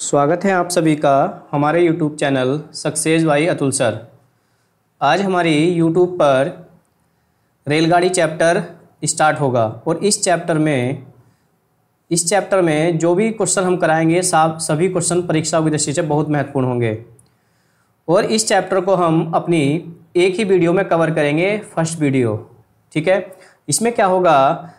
स्वागत है आप सभी का हमारे YouTube channel success by Atul sir. आज हमारी YouTube पर रेलगाड़ी चैप्टर स्टार्ट होगा और इस चैप्टर में जो भी क्वेश्चन हम कराएंगे सभी क्वेश्चन परीक्षा की दृष्टि से बहुत महत्वपूर्ण होंगे और इस चैप्टर को हम अपनी एक ही वीडियो में कवर करेंगे, फर्स्ट वीडियो। ठीक है, इसमें क्या होगा,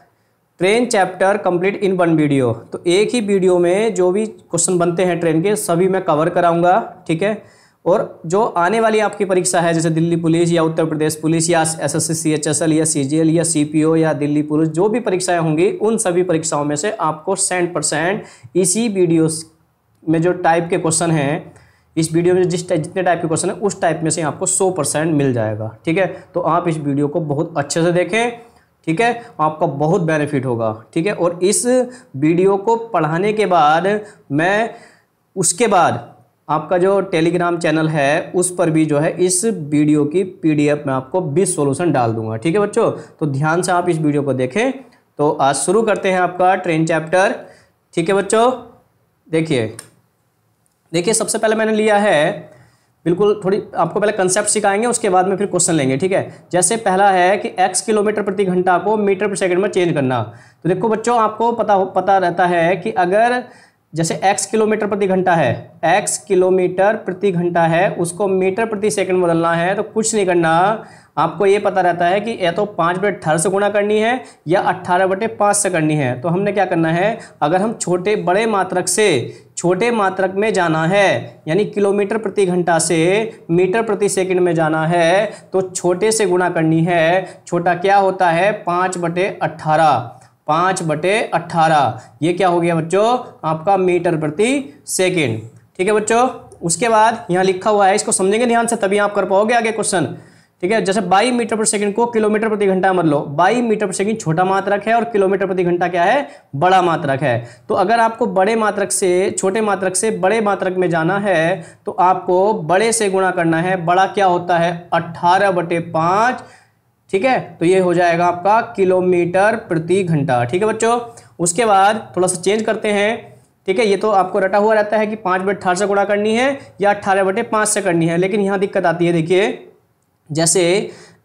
train chapter complete in one video. तो एक ही वीडियो में जो भी क्वेश्चन बनते हैं ट्रेन के सभी मैं कवर कराऊंगा। ठीक है, और जो आने वाली आपकी परीक्षा है जैसे दिल्ली पुलिस या उत्तर प्रदेश पुलिस या एसएससी सीएचएसएल या सीजीएल या सीपीओ या दिल्ली पुलिस, जो भी परीक्षाएं होंगी उन सभी परीक्षाओं में से आपको 100% इसी वीडियो में जो टाइप के क्वेश्चन हैं, इस वीडियो में जितने टाइप के क्वेश्चन है उस टाइप में से आपको 100% मिल जाएगा। ठीक है, तो आप इस वीडियो को बहुत अच्छे से देखें। ठीक है, आपका बहुत बेनिफिट होगा। ठीक है, और इस वीडियो को पढ़ाने के बाद मैं उसके बाद आपका जो टेलीग्राम चैनल है उस पर भी जो है इस वीडियो की पीडीएफ में आपको 20 सॉल्यूशन डाल दूंगा। ठीक है बच्चों, तो ध्यान से आप इस वीडियो को देखें। तो आज शुरू करते हैं आपका ट्रेन चैप्टर। ठीक है बच्चों, देखिए सबसे पहले मैंने लिया है, बिल्कुल थोड़ी आपको पहले कंसेप्ट सिखाएंगे, उसके बाद में फिर क्वेश्चन लेंगे। ठीक है, जैसे पहला है कि x किलोमीटर प्रति घंटा को मीटर प्रति सेकंड में चेंज करना। तो देखो बच्चों, आपको पता रहता है कि अगर जैसे x किलोमीटर प्रति घंटा है, x किलोमीटर प्रति घंटा है, उसको मीटर प्रति सेकंड बदलना है तो कुछ नहीं करना, आपको ये पता रहता है कि या तो 5/18 से गुणा करनी है या 18/5 से करनी है। तो हमने क्या करना है, अगर हम बड़े मात्रक से छोटे मात्रक में जाना है, यानी किलोमीटर प्रति घंटा से मीटर प्रति सेकंड में जाना है, तो छोटे से गुणा करनी है। छोटा क्या होता है, 5/18। 5/18 ये क्या हो गया बच्चों, आपका मीटर प्रति सेकंड। ठीक है बच्चों, उसके बाद यहाँ लिखा हुआ है, इसको समझेंगे ध्यान से तभी आप कर पाओगे आगे क्वेश्चन। ठीक है, जैसे 22 मीटर प्रति सेकंड को किलोमीटर प्रति घंटा मत लो, 22 मीटर प्रति सेकंड छोटा मात्रक है और किलोमीटर प्रति घंटा क्या है, बड़ा मात्रक है। तो अगर आपको बड़े मात्रक से छोटे मात्रक से बड़े मात्रक में जाना है तो आपको बड़े से गुणा करना है। बड़ा क्या होता है, 18/5। ठीक है, तो ये हो जाएगा आपका किलोमीटर प्रति घंटा। ठीक है बच्चों, उसके बाद थोड़ा सा चेंज करते हैं। ठीक है, ये तो आपको रटा हुआ रहता है कि 5/18 से गुणा करनी है या 18/5 से करनी है, लेकिन यहाँ दिक्कत आती है। देखिए जैसे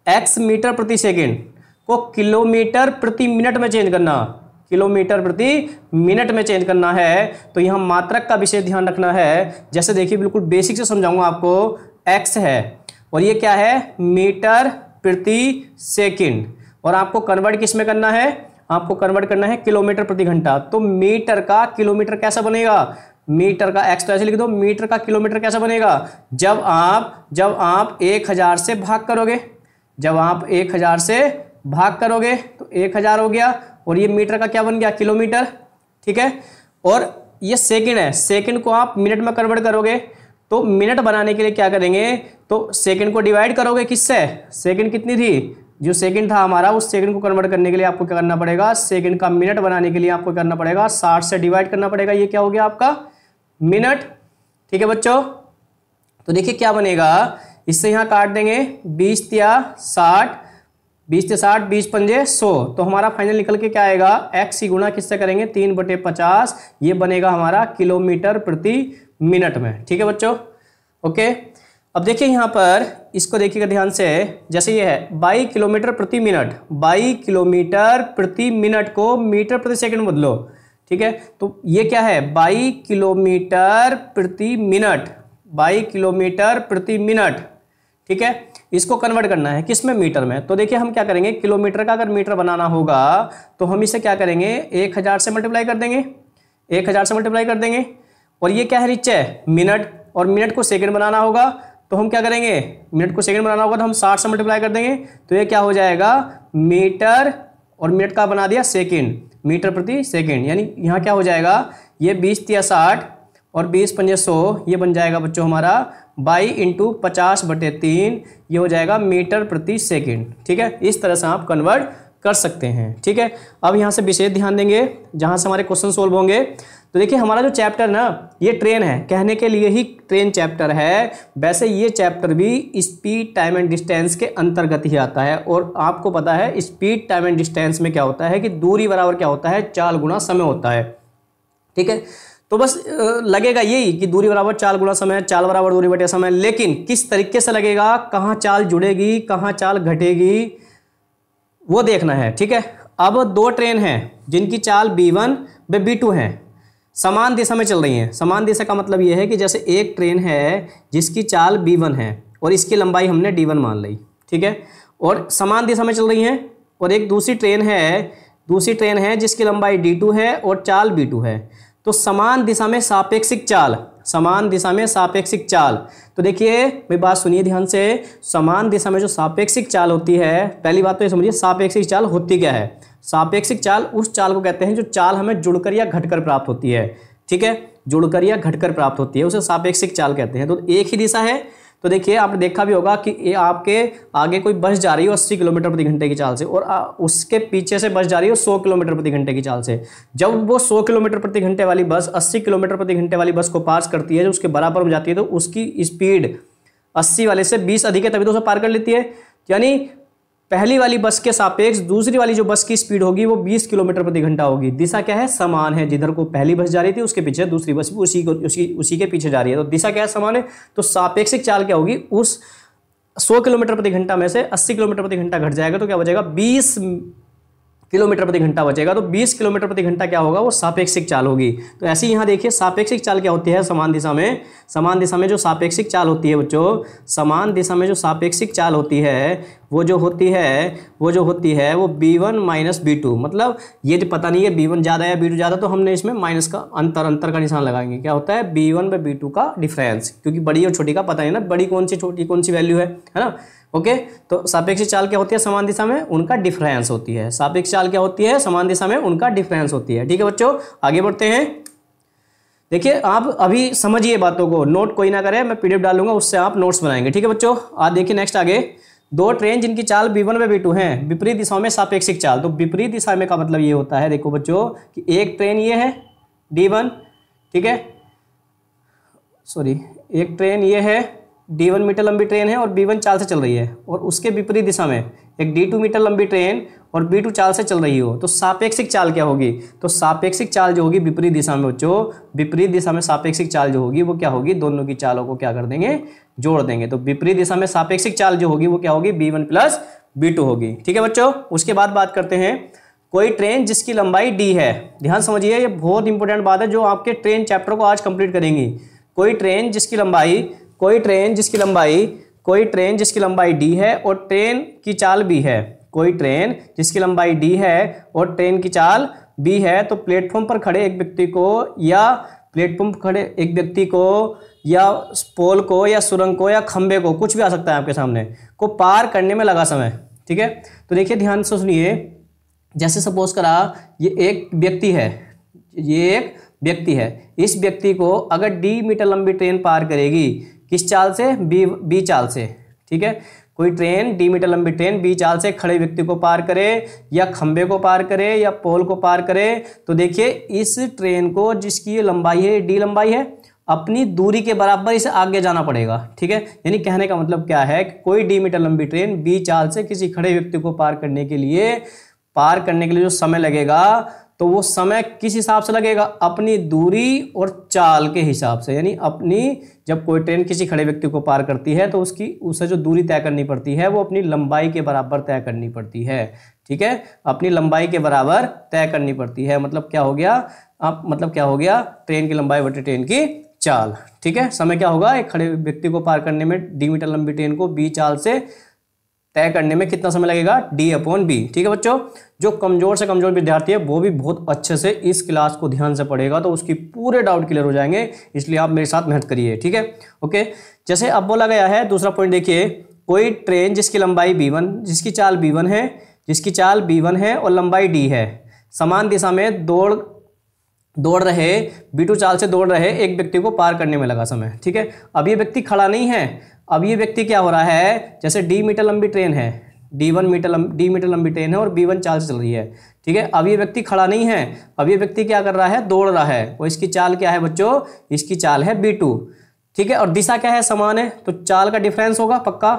x मीटर प्रति सेकंड को किलोमीटर प्रति मिनट में चेंज करना, किलोमीटर प्रति मिनट में चेंज करना है, तो यहाँ मात्रक का विशेष ध्यान रखना है। जैसे देखिए बिल्कुल बेसिक से समझाऊंगा आपको, x है और ये क्या है, मीटर प्रति सेकंड, और आपको कन्वर्ट किस में करना है, आपको कन्वर्ट करना है किलोमीटर प्रति घंटा। तो मीटर का किलोमीटर कैसा बनेगा, मीटर का x तो ऐसे लिख दो, मीटर का किलोमीटर कैसा बनेगा, जब आप 1000 से भाग करोगे, जब आप 1000 से भाग करोगे तो 1000 हो गया, और ये मीटर का क्या बन गया, किलोमीटर। ठीक है, और ये सेकंड है, सेकंड को आप मिनट में कन्वर्ट करोगे तो मिनट बनाने के लिए क्या करेंगे, तो सेकंड को डिवाइड करोगे किससे, सेकंड कितनी थी, जो सेकंड था हमारा, उस सेकंड को कन्वर्ट करने के लिए आपको क्या करना पड़ेगा, सेकंड का मिनट बनाने के लिए आपको करना पड़ेगा 60 से डिवाइड करना पड़ेगा। ये क्या हो गया आपका मिनट। ठीक है बच्चों, तो देखिए क्या बनेगा, इससे यहां काट देंगे 20 या 60, 20 या 60, 20 पंजे 100, तो हमारा फाइनल निकल के क्या आएगा, x की गुणा किससे करेंगे, 3/50, ये बनेगा हमारा किलोमीटर प्रति मिनट में। ठीक है बच्चों, ओके। अब देखिए यहाँ पर इसको देखिएगा ध्यान से, जैसे ये है 22 किलोमीटर प्रति मिनट, 22 किलोमीटर प्रति मिनट को मीटर प्रति सेकंड बदलो। ठीक है, तो ये क्या है, 22 किलोमीटर प्रति मिनट, 22 किलोमीटर प्रति मिनट। ठीक है, इसको कन्वर्ट करना है किस में, मीटर में। तो देखिए हम क्या करेंगे, किलोमीटर का अगर मीटर बनाना होगा तो हम इसे क्या करेंगे, 1000 से मल्टीप्लाई कर देंगे, 1000 से मल्टीप्लाई कर देंगे, और ये क्या है नीचे मिनट, और मिनट को सेकंड बनाना होगा तो हम क्या करेंगे, मिनट को सेकंड बनाना होगा तो हम 60 से मल्टीप्लाई कर देंगे, तो ये क्या हो जाएगा, मीटर, और मिनट का बना दिया सेकंड, मीटर प्रति सेकंड। यानी यहाँ क्या हो जाएगा, ये 20 या 60 और 20 पंजे 100, ये बन जाएगा बच्चों हमारा 22 × 50/3, ये हो जाएगा मीटर प्रति सेकंड। ठीक है, इस तरह से आप कन्वर्ट कर सकते हैं। ठीक है, अब यहाँ से विशेष ध्यान देंगे जहाँ से हमारे क्वेश्चन सोल्व होंगे। तो देखिए हमारा जो चैप्टर ना, ये ट्रेन है, कहने के लिए ही ट्रेन चैप्टर है, वैसे ये चैप्टर भी स्पीड टाइम एंड डिस्टेंस के अंतर्गत ही आता है। और आपको पता है स्पीड टाइम एंड डिस्टेंस में क्या होता है कि दूरी बराबर क्या होता है, चाल गुणा समय होता है। ठीक है, तो बस लगेगा यही कि दूरी बराबर चाल गुणा समय, चाल बराबर दूरी बटे समय, लेकिन किस तरीके से लगेगा, कहाँ चाल जुड़ेगी, कहाँ चाल घटेगी, वो देखना है। ठीक है, अब दो ट्रेन हैं जिनकी चाल b1 व b2 हैं, समान दिशा में चल रही हैं। समान दिशा का मतलब ये है कि जैसे एक ट्रेन है जिसकी चाल b1 है और इसकी लंबाई हमने d1 मान ली, ठीक है, और समान दिशा में चल रही हैं, और एक दूसरी ट्रेन है जिसकी लंबाई d2 है और चाल b2 है। तो समान दिशा में सापेक्षिक चाल, समान दिशा में सापेक्षिक चाल, तो देखिए मेरी बात सुनिए ध्यान से, समान दिशा में जो सापेक्षिक चाल होती है, पहली बात तो ये समझिए सापेक्षिक चाल होती क्या है। सापेक्षिक चाल उस चाल को कहते हैं जो चाल हमें जुड़कर या घटकर प्राप्त होती है। ठीक है, जुड़कर या घटकर प्राप्त होती है, उसे सापेक्षिक चाल कहते हैं। तो एक ही दिशा है, तो देखिए आपने देखा भी होगा कि ये आपके आगे कोई बस जा रही है 80 किलोमीटर प्रति घंटे की चाल से, और उसके पीछे से बस जा रही है 100 किलोमीटर प्रति घंटे की चाल से। जब वो 100 किलोमीटर प्रति घंटे वाली बस 80 किलोमीटर प्रति घंटे वाली बस को पास करती है, जो उसके बराबर में जाती है, तो उसकी स्पीड 80 वाले से 20 अधिक है, तभी तो उसे पार कर लेती है। यानी पहली वाली बस के सापेक्ष दूसरी वाली जो बस की स्पीड होगी वो 20 किलोमीटर प्रति घंटा होगी। दिशा क्या है, समान है। जिधर को पहली बस जा रही थी उसके पीछे दूसरी बस उसी के पीछे जा रही है, तो दिशा क्या है, समान है। तो सापेक्षिक चाल क्या होगी, उस 100 किलोमीटर प्रति घंटा में से 80 किलोमीटर प्रति घंटा घट जाएगा, तो क्या बचेगा, 20 किलोमीटर प्रति घंटा बचेगा। तो 20 किलोमीटर प्रति घंटा क्या होगा, वो सापेक्षिक चाल होगी। तो ऐसे ही यहाँ देखिए सापेक्षिक चाल क्या होती है, समान दिशा में, समान दिशा में जो सापेक्षिक चाल होती है बच्चों, समान दिशा में जो सापेक्षिक चाल होती है वो जो होती है वो b1 माइनस b2। मतलब ये जो पता नहीं है b1 ज़्यादा या b2 ज़्यादा, तो हमने इसमें माइनस का अंतर का निशान लगाएंगे। क्या होता है, b1 व b2 का डिफरेंस, क्योंकि बड़ी और छोटी का पता नहीं ना, बड़ी कौन सी छोटी कौन सी वैल्यू है ना। ओके, तो सापेक्षिक चाल क्या होती है, समान दिशा में उनका डिफरेंस होती है। सापेक्ष चाल क्या होती है, समान दिशा में उनका डिफरेंस होती है। ठीक है बच्चों, आगे बढ़ते हैं। देखिए आप अभी समझिए बातों को, नोट कोई ना करे, मैं पीडीएफ डालूंगा, उससे आप नोट्स बनाएंगे। ठीक है बच्चों, आज देखिए नेक्स्ट आगे, दो ट्रेन जिनकी चाल b1 व b2 हैं, विपरीत दिशाओं में सापेक्षिक चाल। तो विपरीत दिशा में का मतलब ये होता है, देखो बच्चों, कि एक ट्रेन ये है d1, ठीक है, सॉरी, एक ट्रेन ये है d1 मीटर लंबी ट्रेन है और b1 चाल से चल रही है, और उसके विपरीत दिशा में एक d2 मीटर लंबी ट्रेन और b2 चाल से चल रही हो, तो सापेक्षिक चाल क्या होगी, तो सापेक्षिक चाल जो होगी विपरीत दिशा में बच्चों, विपरीत दिशा में सापेक्षिक चाल जो होगी वो क्या होगी, दोनों की चालों को क्या कर देंगे, जोड़ देंगे। तो विपरीत दिशा में सापेक्षिक चाल जो होगी वो क्या होगी, b1 प्लस b2 होगी। ठीक है बच्चों, उसके बाद बात करते हैं, कोई ट्रेन जिसकी लंबाई d है, ध्यान समझिए, ये बहुत इंपॉर्टेंट बात है जो आपके ट्रेन चैप्टर को आज कंप्लीट करेंगी। कोई ट्रेन जिसकी लंबाई d है और ट्रेन की चाल b है, कोई ट्रेन जिसकी लंबाई d है और ट्रेन की चाल b है, तो प्लेटफॉर्म पर खड़े एक व्यक्ति को या पोल को या सुरंग को या खंबे को, कुछ भी आ सकता है आपके सामने, को पार करने में लगा समय। ठीक है, तो देखिए ध्यान से सुनिए, जैसे सपोज करा ये एक व्यक्ति है, इस व्यक्ति को अगर d मीटर लंबी ट्रेन पार करेगी, किस चाल से, b चाल से। ठीक है, कोई ट्रेन d मीटर लंबी ट्रेन b चाल से खड़े व्यक्ति को पार करे या खंबे को पार करे या पोल को पार करे, तो देखिए इस ट्रेन को जिसकी लंबाई है d लंबाई है, अपनी दूरी के बराबर इसे आगे जाना पड़ेगा। ठीक है, यानी कहने का मतलब क्या है, कोई d मीटर लंबी ट्रेन b चाल से किसी खड़े व्यक्ति को पार करने के लिए जो समय लगेगा, तो वो समय किस हिसाब से लगेगा, अपनी दूरी और चाल के हिसाब से। यानी जब कोई ट्रेन किसी खड़े व्यक्ति को पार करती है तो उसे जो दूरी तय करनी पड़ती है वो अपनी लंबाई के बराबर तय करनी पड़ती है। ठीक है, अपनी लंबाई के बराबर तय करनी पड़ती है। मतलब क्या हो गया, ट्रेन की लंबाई बटे ट्रेन की चाल। ठीक है, समय क्या होगा, एक खड़े व्यक्ति को पार करने में d मीटर लंबी ट्रेन को b चाल से तय करने में कितना समय लगेगा, d/b। ठीक है बच्चों, जो कमजोर से कमजोर विद्यार्थी है वो भी बहुत अच्छे से इस क्लास को ध्यान से पढ़ेगा तो उसकी पूरे डाउट क्लियर हो जाएंगे, इसलिए आप मेरे साथ मेहनत करिए। ठीक है, ओके, जैसे अब बोला गया है दूसरा पॉइंट देखिए, कोई ट्रेन जिसकी चाल b1 है और लंबाई d है, समान दिशा में दौड़ रहे b2 चाल से दौड़ रहे एक व्यक्ति को पार करने में लगा समय। ठीक है, अब ये व्यक्ति खड़ा नहीं है, अब ये व्यक्ति क्या हो रहा है, जैसे d मीटर लंबी ट्रेन है, d मीटर लंबी ट्रेन है और b1 चाल से चल रही है। ठीक है, अब ये व्यक्ति खड़ा नहीं है, अब ये व्यक्ति क्या कर रहा है, दौड़ रहा है, और इसकी चाल क्या है बच्चों, इसकी चाल है b2। ठीक है, और दिशा क्या है, समान है, तो चाल का डिफरेंस होगा पक्का।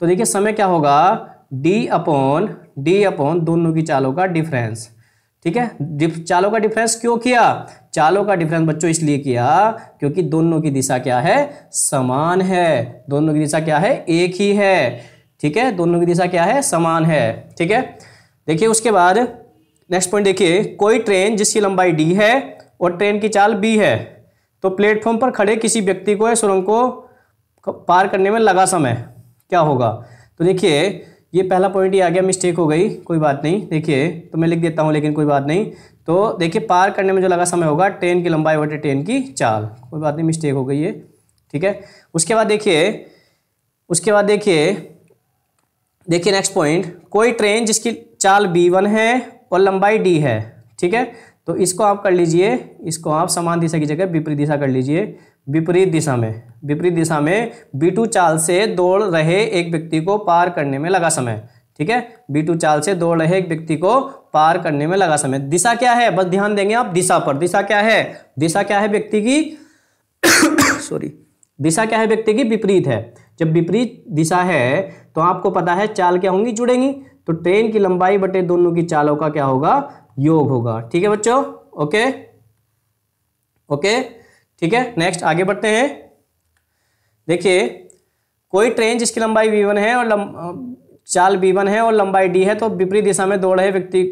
तो देखिए समय क्या होगा, d अपॉन दोनों की चालों का डिफरेंस। ठीक है। चालों का डिफरेंस क्यों किया? चालों का डिफरेंस बच्चों इसलिए किया क्योंकि दोनों की दिशा क्या है? समान है। दोनों की दिशा क्या है? एक ही है। ठीक है, दोनों की दिशा क्या है? समान है। ठीक है, देखिए उसके बाद नेक्स्ट पॉइंट देखिए, कोई ट्रेन जिसकी लंबाई d है और ट्रेन की चाल b है, तो प्लेटफॉर्म पर खड़े किसी व्यक्ति को या सुरंग को पार करने में लगा समय क्या होगा? तो देखिए ये पहला पॉइंट ही आ गया, मिस्टेक हो गई, कोई बात नहीं। देखिए तो मैं लिख देता हूँ, लेकिन कोई बात नहीं। तो देखिए पार करने में जो लगा समय होगा ट्रेन की लंबाई बटे ट्रेन की चाल, कोई बात नहीं, मिस्टेक हो गई है। ठीक है, उसके बाद देखिए नेक्स्ट पॉइंट, कोई ट्रेन जिसकी चाल b1 है और लंबाई d है। ठीक है, तो इसको आप कर लीजिए, इसको आप समान दिशा की जगह विपरीत दिशा कर लीजिए। विपरीत दिशा में b2 चाल से दौड़ रहे एक व्यक्ति को पार करने में लगा समय। ठीक है, b2 चाल से दौड़ रहे एक व्यक्ति को पार करने में लगा समय। दिशा क्या है? बस ध्यान देंगे आप दिशा पर। दिशा क्या है? दिशा क्या है व्यक्ति की सॉरी, दिशा क्या है व्यक्ति की? विपरीत है। जब विपरीत दिशा है तो आपको पता है चाल क्या होंगी? जुड़ेंगी। तो ट्रेन की लंबाई बटे दोनों की चालों का क्या होगा? योग होगा। ठीक है बच्चों, ओके ओके, ठीक है। नेक्स्ट आगे बढ़ते हैं। देखिए कोई ट्रेन जिसकी लंबाई v1 है और चाल b1 है और लंबाई d है, तो विपरीत दिशा में दौड़ रहे व्यक्ति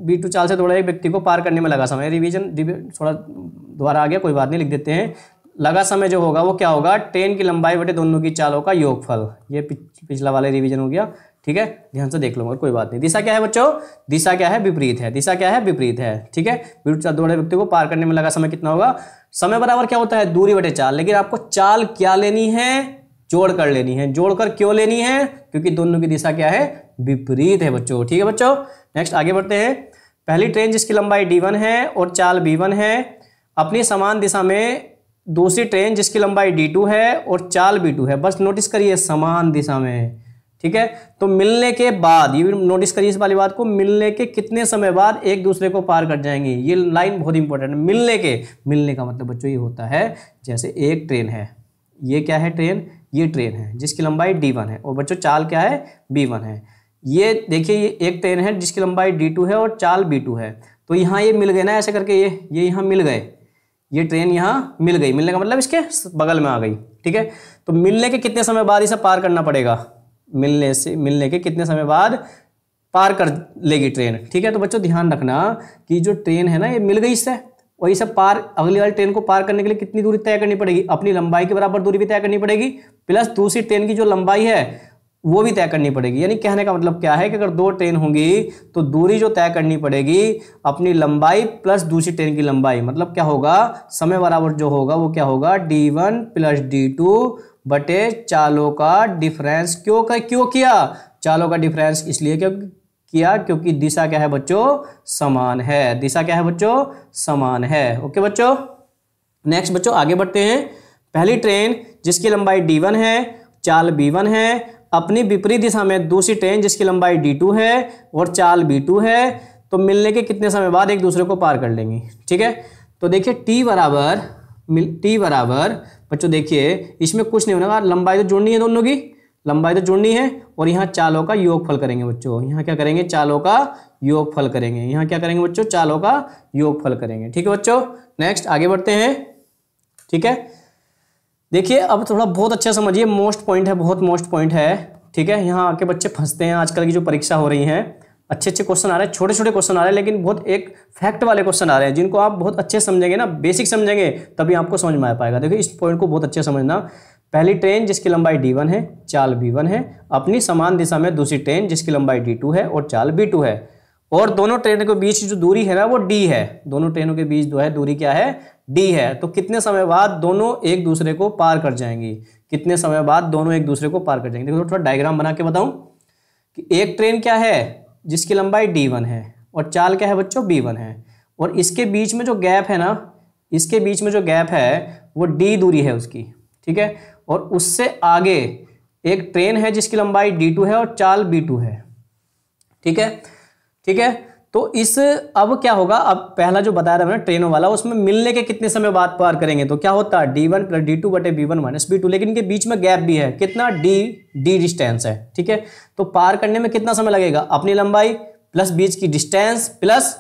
b2 चाल से दौड़ रहे व्यक्ति को पार करने में लगा समय। रिवीजन थोड़ा दोबारा आ गया, कोई बात नहीं, लिख देते हैं। लगा समय जो होगा वो क्या होगा? ट्रेन की लंबाई बटे दोनों की चालों का योगफल। ये पिछला वाला रिवीजन हो गया। ठीक है, ध्यान से देख लो, कोई बात नहीं। दिशा क्या है बच्चों? दिशा क्या है? विपरीत है। दिशा क्या है? विपरीत है। ठीक है, विपरीत दौड़े व्यक्ति को पार करने में लगा समय कितना होगा? समय बराबर क्या होता है? दूरी बटे चाल। लेकिन आपको चाल क्या लेनी है? जोड़ कर लेनी है। जोड़कर क्यों लेनी है? क्योंकि दोनों की दिशा क्या है? विपरीत है बच्चों। ठीक है बच्चों, नेक्स्ट आगे बढ़ते हैं। पहली ट्रेन जिसकी लंबाई d1 है और चाल b1 है, अपनी समान दिशा में दूसरी ट्रेन जिसकी लंबाई d2 है और चाल b2 है। बस नोटिस करिए समान दिशा में। ठीक है, तो मिलने के बाद, ये भी नोटिस करिए इस वाली बात को, मिलने के कितने समय बाद एक दूसरे को पार कर जाएंगे। ये लाइन बहुत इंपॉर्टेंट है। मिलने का मतलब बच्चों ये होता है, जैसे एक ट्रेन है, ये क्या है? ट्रेन, ये ट्रेन है जिसकी लंबाई d1 है और बच्चों चाल क्या है? b1 है। ये देखिए ये एक ट्रेन है जिसकी लंबाई d2 है और चाल b2 है। तो यहाँ ये मिल गए ना, ऐसे करके ये यहाँ मिल गए, ये ट्रेन यहाँ मिल गई। मिलने का मतलब इसके बगल में आ गई। ठीक है, तो मिलने के कितने समय बाद इसे पार करना पड़ेगा? मिलने के कितने समय बाद पार कर लेगी ट्रेन। ठीक है, तो बच्चों ध्यान रखना कि जो ट्रेन है ना, ये मिल गई इससे, और ये सब पार, अगली वाली ट्रेन को पार करने के लिए कितनी दूरी तय करनी पड़ेगी? अपनी लंबाई के बराबर दूरी भी तय करनी पड़ेगी, प्लस दूसरी ट्रेन की जो लंबाई है वो भी तय करनी पड़ेगी। यानी कहने का मतलब क्या है कि अगर दो ट्रेन होंगी तो दूरी जो तय करनी पड़ेगी अपनी लंबाई प्लस दूसरी ट्रेन की लंबाई, मतलब क्या होगा? समय बराबर जो होगा वो क्या होगा? d1 प्लस d2 बटे चालों का डिफरेंस। क्यों किया चालों का डिफरेंस? इसलिए किया क्योंकि दिशा क्या है बच्चों? समान है। दिशा क्या है बच्चों? समान है। ओके बच्चों, नेक्स्ट बच्चों आगे बढ़ते हैं। पहली ट्रेन जिसकी लंबाई d1 है, चाल b1 है, अपनी विपरीत दिशा में दूसरी ट्रेन जिसकी लंबाई d2 है और चाल b2 है, तो मिलने के कितने समय बाद एक दूसरे को पार कर लेंगी। ठीक है, तो देखिए t बराबर बच्चों, देखिए इसमें कुछ नहीं होगा, लंबाई तो जोड़नी है, दोनों की लंबाई तो जोड़नी है, और यहाँ चालों का योगफल करेंगे बच्चों। यहाँ क्या करेंगे? चालों का योगफल करेंगे। यहाँ क्या करेंगे बच्चों? चालों का योगफल करेंगे। ठीक है बच्चों, नेक्स्ट आगे बढ़ते हैं। ठीक है, देखिए अब थोड़ा बहुत अच्छा समझिए, मोस्ट पॉइंट है, बहुत मोस्ट पॉइंट है। ठीक है, यहाँ आके बच्चे फंसते हैं। आजकल की जो परीक्षा हो रही हैं, अच्छे क्वेश्चन आ रहे हैं, छोटे क्वेश्चन आ रहे हैं, लेकिन बहुत एक फैक्ट वाले क्वेश्चन आ रहे हैं जिनको आप बहुत अच्छे समझेंगे ना, बेसिक समझेंगे, तभी आपको समझ में आ पाएगा। देखिए इस पॉइंट को बहुत अच्छे समझना। पहली ट्रेन जिसकी लंबाई d1 है, चाल b1 है, अपनी समान दिशा में दूसरी ट्रेन जिसकी लंबाई d2 है और चाल b2 है, और दोनों ट्रेनों के बीच जो दूरी है ना वो d है। दोनों ट्रेनों के बीच जो है दूरी क्या है? d है। तो कितने समय बाद दोनों एक दूसरे को पार कर जाएंगी? कितने समय बाद दोनों एक दूसरे को पार कर जाएंगे? देखो थोड़ा डायग्राम बना के बताऊं कि एक ट्रेन क्या है जिसकी लंबाई d1 है और चाल क्या है बच्चों? b1 है, और इसके बीच में जो गैप है ना, इसके बीच में जो गैप है वो d दूरी है उसकी। ठीक है, और उससे आगे एक ट्रेन है जिसकी लंबाई d2 है और चाल b2 है। ठीक है, ठीक है, तो इस अब क्या होगा? अब पहला जो बता रहा है ना ट्रेनों वाला, उसमें मिलने के कितने समय बाद पार करेंगे? तो क्या होता है? d1 प्लस d2 बटे b1 माइनस b2, लेकिन इनके बीच में गैप भी है, कितना? d डिस्टेंस है। ठीक है, तो पार करने में कितना समय लगेगा? अपनी लंबाई प्लस बीच की डिस्टेंस प्लस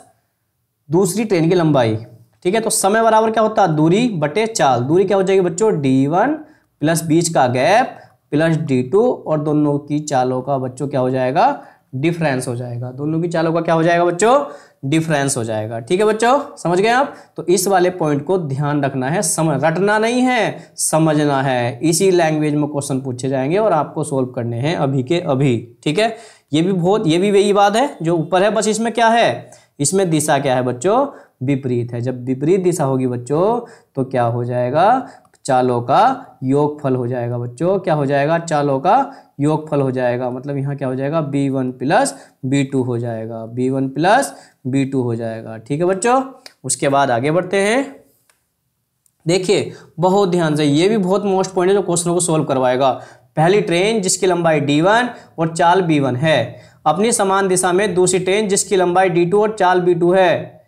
दूसरी ट्रेन की लंबाई, ठीक है। तो समय बराबर क्या होता है, दूरी बटे चाल। दूरी क्या हो जाएगी बच्चों, d1 प्लस बीच का गैप प्लस d2 और दोनों की चालों का बच्चों क्या हो जाएगा, डिफरेंस हो जाएगा। दोनों की चालों का क्या हो जाएगा बच्चों, डिफरेंस हो जाएगा। ठीक है बच्चों, समझ गए आप। तो इस वाले पॉइंट को ध्यान रखना है, रटना नहीं है, समझना है। इसी लैंग्वेज में क्वेश्चन पूछे जाएंगे और आपको सोल्व करने हैं अभी के अभी। ठीक है, ये भी वही बात है जो ऊपर है, बस इसमें क्या है, इसमें दिशा क्या है बच्चों, विपरीत है। जब विपरीत दिशा होगी बच्चों तो क्या हो जाएगा, चालों का योगफल हो जाएगा बच्चों। क्या हो जाएगा, चालों का योगफल हो जाएगा। मतलब यहाँ क्या हो जाएगा, b1 प्लस b2 हो जाएगा, b1 प्लस b2 हो जाएगा। ठीक है बच्चों, उसके बाद आगे बढ़ते हैं। देखिए बहुत ध्यान से, ये भी बहुत मोस्ट पॉइंट है जो क्वेश्चनों को सोल्व करवाएगा। पहली ट्रेन जिसकी लंबाई d1 और चाल b1 है, अपनी समान दिशा में दूसरी ट्रेन जिसकी लंबाई d2 और चाल b2 है।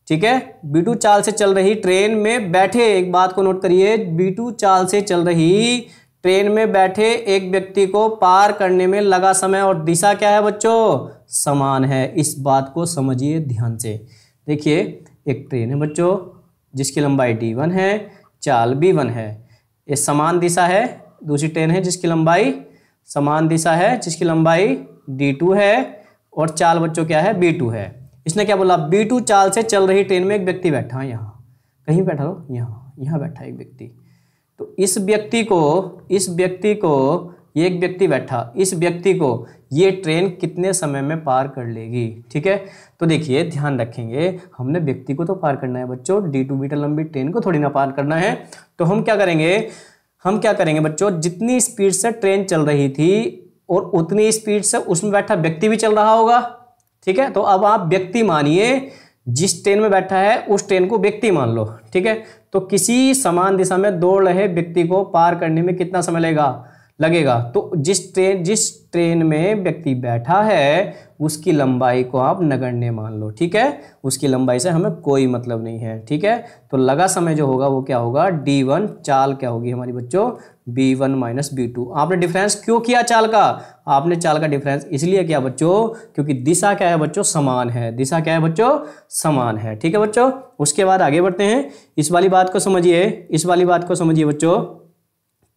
ठीक है, b2 चाल से चल रही ट्रेन में बैठे, एक बात को नोट करिए, b2 चाल से चल रही ट्रेन में बैठे एक व्यक्ति को पार करने में लगा समय और दिशा क्या है बच्चों, समान है। इस बात को समझिए ध्यान से। देखिए एक ट्रेन है बच्चों जिसकी लंबाई d1 है, चाल b1 है, ये समान दिशा है। दूसरी ट्रेन है जिसकी लंबाई समान दिशा है, जिसकी लंबाई d2 है और चाल बच्चों क्या है, b2 है। इसने क्या बोला, b2 चाल से चल रही ट्रेन में एक व्यक्ति बैठा है, यहाँ कहीं बैठा हो, यहाँ बैठा है एक व्यक्ति। तो इस व्यक्ति को ये एक व्यक्ति बैठा, इस व्यक्ति को ये ट्रेन कितने समय में पार कर लेगी। ठीक है, तो देखिए ध्यान रखेंगे, हमने व्यक्ति को तो पार करना है बच्चों, d2 मीटर लंबी ट्रेन को थोड़ी ना पार करना है। तो हम क्या करेंगे बच्चों, जितनी स्पीड से ट्रेन चल रही थी और उतनी स्पीड से उसमें बैठा व्यक्ति भी चल रहा होगा। ठीक है, तो अब आप व्यक्ति मानिए, जिस ट्रेन में बैठा है उस ट्रेन को व्यक्ति मान लो। ठीक है, तो किसी समान दिशा में दौड़ रहे व्यक्ति को पार करने में कितना समय लगेगा। तो जिस ट्रेन में व्यक्ति बैठा है उसकी लंबाई को आप नगण्य मान लो। ठीक है, उसकी लंबाई से हमें कोई मतलब नहीं है। ठीक है, तो लगा समय जो होगा वो क्या होगा, d1, चाल क्या होगी हमारी बच्चों, b1 माइनस b2। आपने डिफरेंस क्यों किया चाल का, आपने चाल का डिफरेंस इसलिए किया बच्चों क्योंकि दिशा क्या है बच्चों, समान है। दिशा क्या है बच्चों, समान है। ठीक है बच्चों, उसके बाद आगे बढ़ते हैं। इस वाली बात को समझिए बच्चों।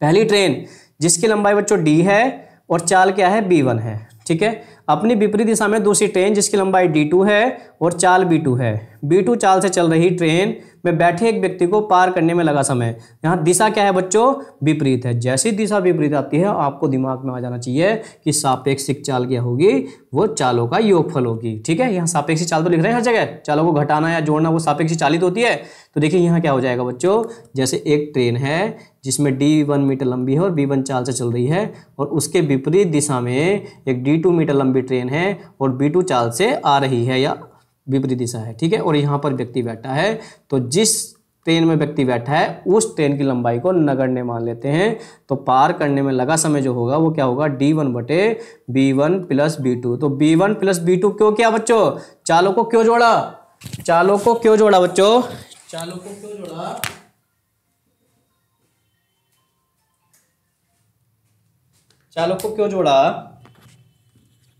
पहली ट्रेन जिसकी लंबाई बच्चों d है और चाल क्या है, b1 है। ठीक है, अपनी विपरीत दिशा में दूसरी ट्रेन जिसकी लंबाई d2 है और चाल b2 है। b2 चाल से चल रही ट्रेन में बैठे एक व्यक्ति को पार करने में लगा समय। यहाँ दिशा क्या है बच्चों, विपरीत है। जैसी दिशा विपरीत आती है आपको दिमाग में आ जाना चाहिए कि सापेक्षिक चाल क्या होगी, वो चालों का योगफल होगी। ठीक है, यहाँ सापेक्षिक चाल तो लिख रहे हैं हर जगह, चालों को घटाना या जोड़ना वो सापेक्षिक चाल ही तो होती है। तो देखिए यहाँ क्या हो जाएगा बच्चों, जैसे एक ट्रेन है जिसमें d1 मीटर लंबी है और b1 चाल से चल रही है और उसके विपरीत दिशा में एक d2 मीटर लंबी ट्रेन है और b2 चाल से आ रही है या विपरीत दिशा है। ठीक है, और यहाँ पर व्यक्ति बैठा है, तो जिस ट्रेन में व्यक्ति बैठा है उस ट्रेन की लंबाई को नगण्य मान लेते हैं। तो पार करने में लगा समय जो होगा वो क्या होगा, d1 बटे b1 प्लस b2। तो b1 प्लस b2 क्यों किया बच्चों, चालों को क्यों जोड़ा बच्चों, चालों को क्यों जोड़ा,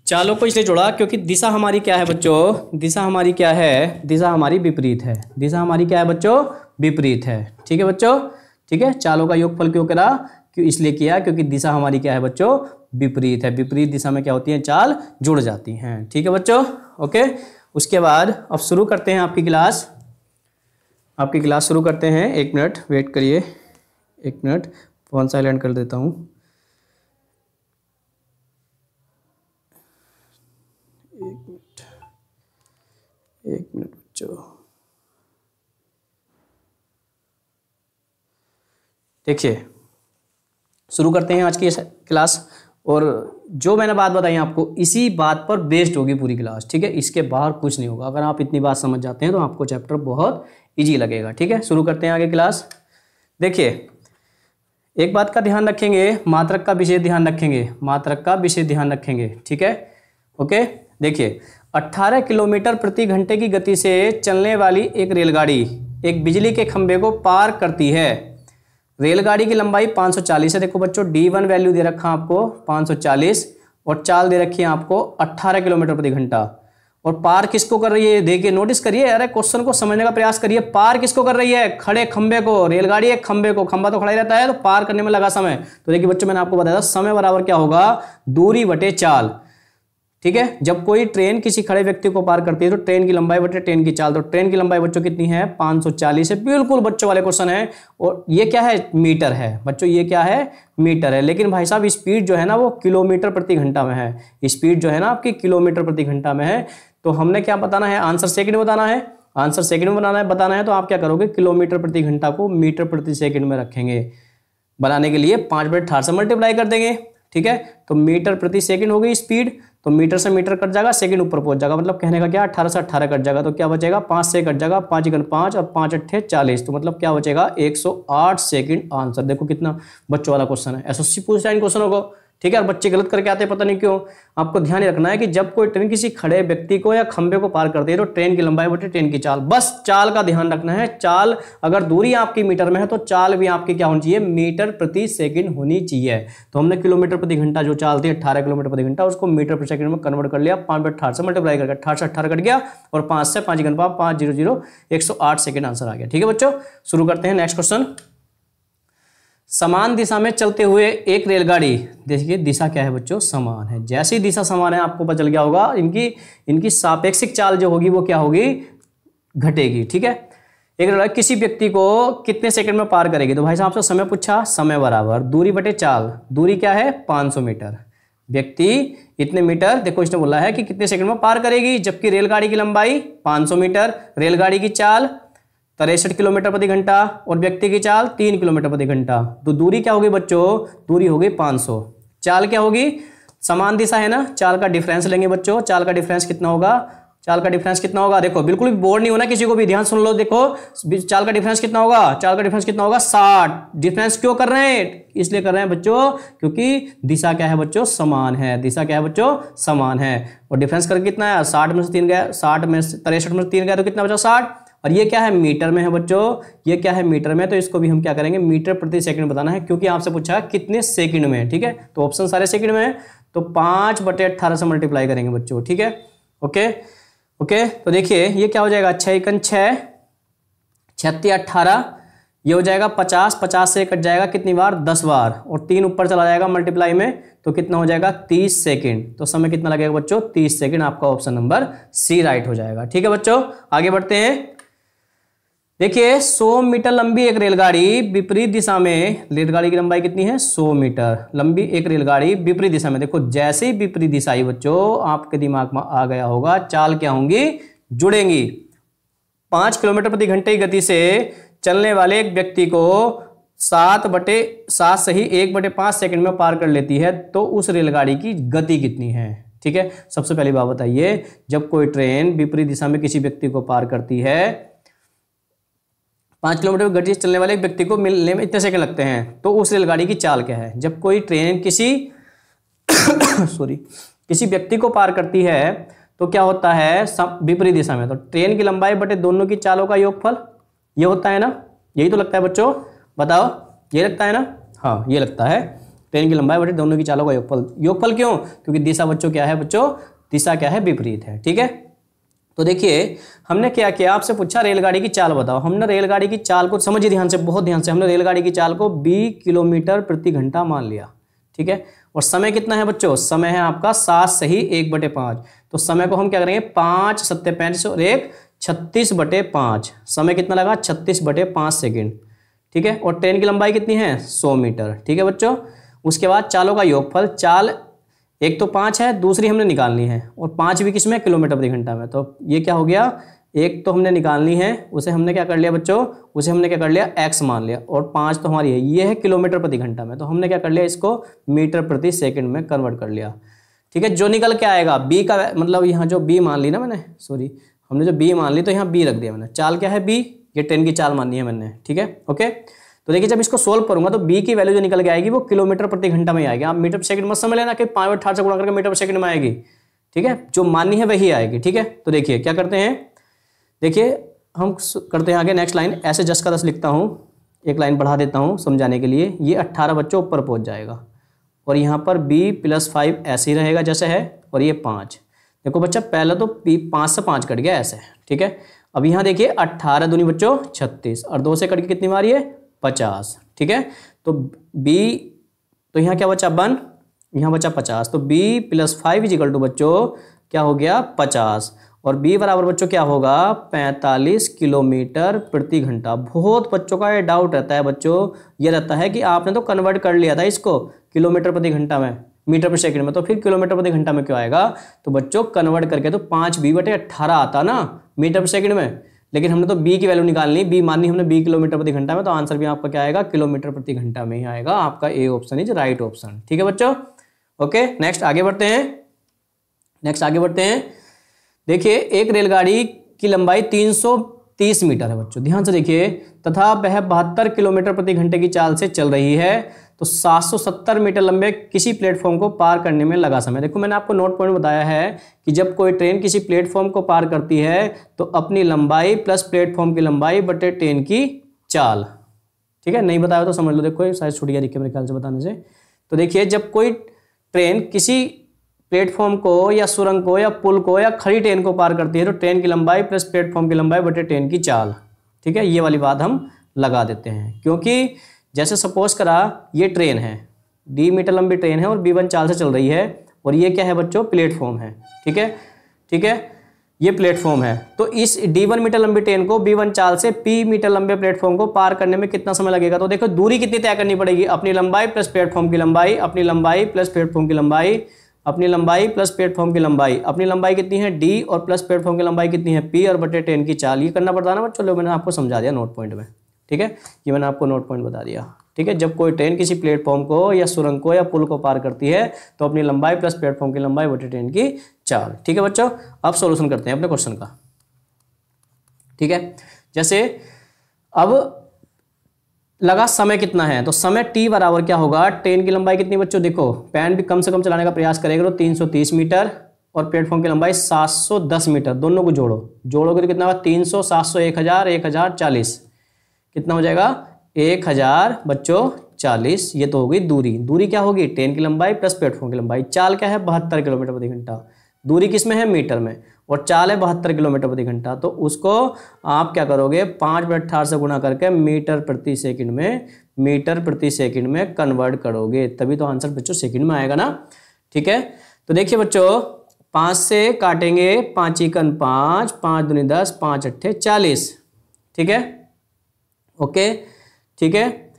चालों को इसलिए जोड़ा क्योंकि दिशा हमारी क्या है बच्चों, दिशा हमारी विपरीत है। दिशा हमारी क्या है बच्चों, विपरीत है। ठीक है बच्चों, ठीक है, चालों का योगफल क्यों करा, क्यों इसलिए किया क्योंकि दिशा हमारी क्या है बच्चों, विपरीत है। विपरीत दिशा में क्या होती है, चाल जुड़ जाती हैं। ठीक है बच्चों, ओके। उसके बाद अब शुरू करते हैं आपकी क्लास शुरू करते हैं। 1 मिनट वेट करिए, 1 मिनट, फोन साइलेंट कर देता हूँ। 1 मिनट बच्चों, देखिए शुरू करते हैं आज की क्लास। और जो मैंने बात बताई आपको इसी बात पर बेस्ड होगी पूरी क्लास। ठीक है, इसके बाहर कुछ नहीं होगा। अगर आप इतनी बात समझ जाते हैं तो आपको चैप्टर बहुत इजी लगेगा। ठीक है, शुरू करते हैं आगे क्लास। देखिए एक बात का ध्यान रखेंगे, मात्रक का विशेष ध्यान रखेंगे। ठीक है, ओके। देखिए 18 किलोमीटर प्रति घंटे की गति से चलने वाली एक रेलगाड़ी एक बिजली के खंभे को पार करती है। रेलगाड़ी की लंबाई 540 है। देखो बच्चों, d1 वैल्यू दे रखा आपको 540 और चाल दे रखी है आपको 18 किलोमीटर प्रति घंटा। और पार किसको कर रही है, देखिए नोटिस करिए, अरे क्वेश्चन को समझने का प्रयास करिए। पार किसको कर रही है, खड़े खंबे को। रेलगाड़ी एक खंबे को, खंबा तो खड़ा ही रहता है, तो पार करने में लगा समय। तो देखिए बच्चों मैंने आपको बताया था समय बराबर क्या होगा, दूरी बटे चाल। ठीक है, जब कोई ट्रेन किसी खड़े व्यक्ति को पार करती है तो ट्रेन की लंबाई बटे ट्रेन की चाल। तो ट्रेन की लंबाई बच्चों कितनी है, 540 है। बिल्कुल बच्चों वाले क्वेश्चन है। और ये क्या है, मीटर है बच्चों, ये क्या है, मीटर है। लेकिन भाई साहब स्पीड जो है ना वो किलोमीटर प्रति घंटा में है। स्पीड जो है ना आपकी किलोमीटर प्रति घंटा में है। तो हमने क्या बताना है, आंसर सेकंड में बताना है। आंसर सेकंड में बताना है तो आप क्या करोगे, किलोमीटर प्रति घंटा को मीटर प्रति सेकंड में रखेंगे। बनाने के लिए 5/18 से मल्टीप्लाई कर देंगे। ठीक है, तो मीटर प्रति सेकंड हो गई स्पीड, तो मीटर से मीटर कट जाएगा, सेकंड ऊपर पहुंच जाएगा। मतलब कहने का क्या, 18 से 18 कट जाएगा। तो क्या बचेगा, 5 से कट जाएगा, 5 × 5 और 5 × 8 40। तो मतलब क्या बचेगा, 108 सेकंड आंसर। देखो कितना बच्चों वाला क्वेश्चन है, एसएससी पूछता है इन क्वेश्चनों को। ठीक है, और बच्चे गलत करके आते हैं पता नहीं क्यों। आपको ध्यान रखना है कि जब कोई ट्रेन किसी खड़े व्यक्ति को या खंबे को पार करती है तो ट्रेन की लंबाई बटे ट्रेन की चाल, बस चाल का ध्यान रखना है। चाल अगर दूरी आपकी मीटर में है तो चाल भी आपकी क्या होनी चाहिए, मीटर प्रति सेकंड होनी चाहिए। तो हमने किलोमीटर प्रति घंटा जो चाल थी 18 किलोमीटर प्रति घंटा, उसको मीटर प्रति सेकंड में कन्वर्ट कर लिया। 5/18 से मल्टीप्लाई करके 18 से 18 कट गया और 5 से 5 × 5 5 0 0 108 सेकंड आंसर आ गया। ठीक है बच्चों, शुरू करते हैं नेक्स्ट क्वेश्चन। समान दिशा में चलते हुए एक रेलगाड़ी, देखिए दिशा क्या है बच्चों, समान है। जैसी दिशा समान है आपको पता चल गया होगा, इनकी सापेक्षिक चाल जो होगी वो क्या होगी, घटेगी। ठीक है, एक रेलगाड़ी किसी व्यक्ति को कितने सेकंड में पार करेगी। तो भाई साहब से समय पूछा, समय बराबर दूरी बटे चाल। दूरी क्या है, 500 मीटर। व्यक्ति इतने मीटर, देखो इसने बोला है कि कितने सेकंड में पार करेगी, जबकि रेलगाड़ी की लंबाई 500 मीटर, रेलगाड़ी की चाल 63 किलोमीटर प्रति घंटा और व्यक्ति की चाल 3 किलोमीटर प्रति घंटा। तो दूरी क्या होगी बच्चों, दूरी होगी 500। चाल क्या होगी, समान दिशा है ना, चाल का डिफरेंस लेंगे बच्चों। चाल का डिफरेंस कितना होगा, चाल का डिफरेंस कितना होगा, देखो बिल्कुल भी बोर नहीं होना किसी को भी, ध्यान सुन लो। देखो चाल का डिफरेंस कितना होगा, चाल का डिफरेंस कितना होगा, 60। डिफरेंस क्यों कर रहे हैं, इसलिए कर रहे हैं बच्चों क्योंकि दिशा क्या है बच्चों, समान है। दिशा क्या है बच्चों, समान है। और डिफरेंस करके कितना है, 60 में से 3 गया, 60 में 63 में से 3 गया तो कितना बचा, 60। और ये क्या है, मीटर में है बच्चों, ये क्या है, मीटर में। तो इसको भी हम क्या करेंगे, मीटर प्रति सेकंड बताना है, क्योंकि आपसे पूछा कितने सेकंड में। ठीक है, तो ऑप्शन सारे सेकंड में है, तो 5/18 से मल्टीप्लाई करेंगे बच्चों। ठीक है, ओके ओके। तो देखिए ये क्या हो जाएगा, 6 × 6 36 18, ये हो जाएगा 50। 50 से कट जाएगा कितनी बार, 10 बार, और 3 ऊपर चला जाएगा मल्टीप्लाई में, तो कितना हो जाएगा, 30 सेकंड। तो समय कितना लगेगा बच्चों, 30 सेकंड। आपका ऑप्शन नंबर सी राइट हो जाएगा। ठीक है बच्चों, आगे बढ़ते हैं। देखिए 100 मीटर लंबी एक रेलगाड़ी विपरीत दिशा में, रेलगाड़ी की लंबाई कितनी है, 100 मीटर लंबी एक रेलगाड़ी विपरीत दिशा में। देखो जैसे ही विपरीत दिशा आई बच्चों, आपके दिमाग में आ गया होगा, चाल क्या होंगी, जुड़ेंगी। 5 किलोमीटर प्रति घंटे की गति से चलने वाले एक व्यक्ति को 7/7 सही 1/5 सेकंड में पार कर लेती है, तो उस रेलगाड़ी की गति कितनी है। ठीक है, सबसे पहली बात बताइए, जब कोई ट्रेन विपरीत दिशा में किसी व्यक्ति को पार करती है, 5 किलोमीटर की गति से चलने वाले एक व्यक्ति को मिलने में इतने सेकंड लगते हैं, तो उस रेलगाड़ी की चाल क्या है। जब कोई ट्रेन किसी किसी व्यक्ति को पार करती है तो क्या होता है, विपरीत दिशा में, तो ट्रेन की लंबाई बटे दोनों की चालों का योगफल, ये होता है ना, यही तो लगता है बच्चों, बताओ ये लगता है ना, हाँ ये लगता है, ट्रेन की लंबाई बटे दोनों की चालों का योगफल। योगफल क्यों, क्योंकि दिशा बच्चों क्या है बच्चों, दिशा क्या है, विपरीत है। ठीक है, तो देखिए हमने क्या किया, आपसे पूछा रेलगाड़ी की चाल बताओ। हमने रेलगाड़ी की चाल को, समझिए ध्यान से, बहुत ध्यान से, हमने रेलगाड़ी की चाल को 20 किलोमीटर प्रति घंटा मान लिया। ठीक है, और समय कितना है बच्चों, समय है आपका 7 सही 1/5। तो समय को हम क्या करेंगे, 5 7 35 और 1 36/5। समय कितना लगा, 36/5 सेकेंड। ठीक है, और ट्रेन की लंबाई कितनी है, 100 मीटर। ठीक है बच्चों, उसके बाद चालों का योगफल, चाल एक तो 5 है, दूसरी हमने निकालनी है, और 5 भी किसमें, किलोमीटर प्रति घंटा में। तो ये क्या हो गया, एक तो हमने निकालनी है, उसे हमने क्या कर लिया बच्चों, उसे हमने क्या कर लिया, x मान लिया, और 5 तो हमारी है, ये है किलोमीटर प्रति घंटा में, तो हमने क्या कर लिया, इसको मीटर प्रति सेकंड में कन्वर्ट कर लिया। ठीक है, जो निकल के आएगा b का मतलब, यहाँ जो b मान ली ना मैंने, सॉरी हमने जो b मान ली, तो यहाँ b रख दिया मैंने। चाल क्या है, b, ये ट्रेन की चाल माननी है मैंने। ठीक है, ओके। तो देखिए जब इसको सोल्व करूंगा तो b की वैल्यू जो निकल के आएगी वो किलोमीटर प्रति घंटा में आएगी। आप मीटर पर सेकंड मत समझ लेना कि 5/18 से गुणा करके मीटर पर सेकंड में आएगी। ठीक है, जो माननी है वही आएगी। ठीक है, तो देखिए क्या करते हैं, देखिए हम करते हैं आगे नेक्स्ट लाइन। ऐसे 10 का 10 लिखता हूँ, एक लाइन बढ़ा देता हूँ समझाने के लिए। ये 18 बच्चों ऊपर पहुँच जाएगा, और यहाँ पर b + 5 ऐसे ही रहेगा जैसे है, और ये 5। देखो बच्चा पहले तो 5 से 5 कट गया ऐसे, ठीक है। अब यहाँ देखिए 18 दूनी बच्चों 36 और 2 से कट के कितनी मारी है 50, ठीक है। तो b, तो यहाँ क्या बचा 1, यहाँ बचा 50, तो b + 5 = बच्चों क्या हो गया 50, और b बराबर बच्चों क्या होगा 45 किलोमीटर प्रति घंटा। बहुत बच्चों का ये डाउट रहता है बच्चों, ये रहता है कि आपने तो कन्वर्ट कर लिया था इसको किलोमीटर प्रति घंटा में, मीटर पर सेकंड में, तो फिर किलोमीटर प्रति घंटा में क्यों आएगा। तो बच्चों कन्वर्ट करके तो 5b/18 आता ना मीटर पर सेकंड में, लेकिन हमने तो b की वैल्यू निकालनी, b माननी हमने b किलोमीटर प्रति घंटा में, तो आंसर भी आपका क्या आएगा किलोमीटर प्रति घंटा में ही आएगा। आपका A option is right option, ठीक है बच्चों। ओके, नेक्स्ट आगे बढ़ते हैं। देखिए एक रेलगाड़ी की लंबाई 330 मीटर है बच्चों, ध्यान से देखिए, तथा वह 72 किलोमीटर प्रति घंटे की चाल से चल रही है, तो 770 मीटर लंबे किसी प्लेटफॉर्म को पार करने में लगा समय। देखो मैंने आपको नोट पॉइंट बताया है कि जब कोई ट्रेन किसी प्लेटफॉर्म को पार करती है तो अपनी लंबाई प्लस प्लेटफॉर्म की लंबाई बटे ट्रेन की चाल, ठीक है। नहीं बताया तो समझ लो, देखो शायद छूट गया दिक्कत मेरे ख्याल से बताने से। तो देखिए जब कोई ट्रेन किसी प्लेटफॉर्म को या सुरंग को या पुल को या खड़ी ट्रेन को पार करती है तो ट्रेन की लंबाई प्लस प्लेटफॉर्म की लंबाई बटे ट्रेन की चाल, ठीक है। ये वाली बात हम लगा देते हैं, क्योंकि जैसे सपोज करा ये ट्रेन है, d मीटर लंबी ट्रेन है और b1 चाल से चल रही है, और ये क्या है बच्चों प्लेटफॉर्म है, ठीक है, ये प्लेटफॉर्म है। तो इस d1 मीटर लंबी ट्रेन को b1 चाल से p मीटर लंबे प्लेटफॉर्म को पार करने में कितना समय लगेगा। तो देखो दूरी कितनी तय करनी पड़ेगी, अपनी लंबाई प्लस प्लेटफॉर्म की लंबाई, अपनी लंबाई प्लस प्लेटफॉर्म की लंबाई, अपनी लंबाई प्लस प्लेटफॉर्म की लंबाई, अपनी लंबाई कितनी है d और प्लस प्लेटफॉर्म की लंबाई कितनी है p और बटे ट्रेन की चाल। ये करना पड़ता है ना बच्चों, लो मैंने आपको समझा दिया नोट पॉइंट में, ठीक है। ये मैंने आपको नोट पॉइंट बता दिया, ठीक है। जब कोई ट्रेन किसी प्लेटफॉर्म को या सुरंग को या पुल को पार करती है तो अपनी लंबाई प्लस प्लेटफॉर्म की लंबाई बटे ट्रेन की चाल, ठीक है बच्चों। अब सॉल्यूशन करते हैं अपने क्वेश्चन का, ठीक है। जैसे अब लगा समय कितना है, तो समय t बराबर क्या होगा, ट्रेन की लंबाई कितनी बच्चों, देखो पैन भी कम से कम चलाने का प्रयास करेगा तो 330 मीटर और प्लेटफॉर्म की लंबाई 710 मीटर, दोनों को जोड़ोगे तो कितना होगा 300, 700, 1000, 1040, कितना हो जाएगा 1000 बच्चों 40। ये तो होगी दूरी क्या होगी ट्रेन की लंबाई प्लस प्लेटफॉर्म की लंबाई। चाल क्या है 72 किलोमीटर प्रति घंटा, दूरी किस में है मीटर में, और चाल है 72 किलोमीटर प्रति घंटा। तो उसको आप क्या करोगे 5/18 से गुणा करके मीटर प्रति सेकंड में कन्वर्ट करोगे, तभी तो आंसर बच्चों सेकंड में आएगा ना, ठीक है। तो देखिए बच्चों 5 से काटेंगे 5 × 5, 5 दूनी 10, 5 × 8 40, ठीक है, ओके, ठीक है।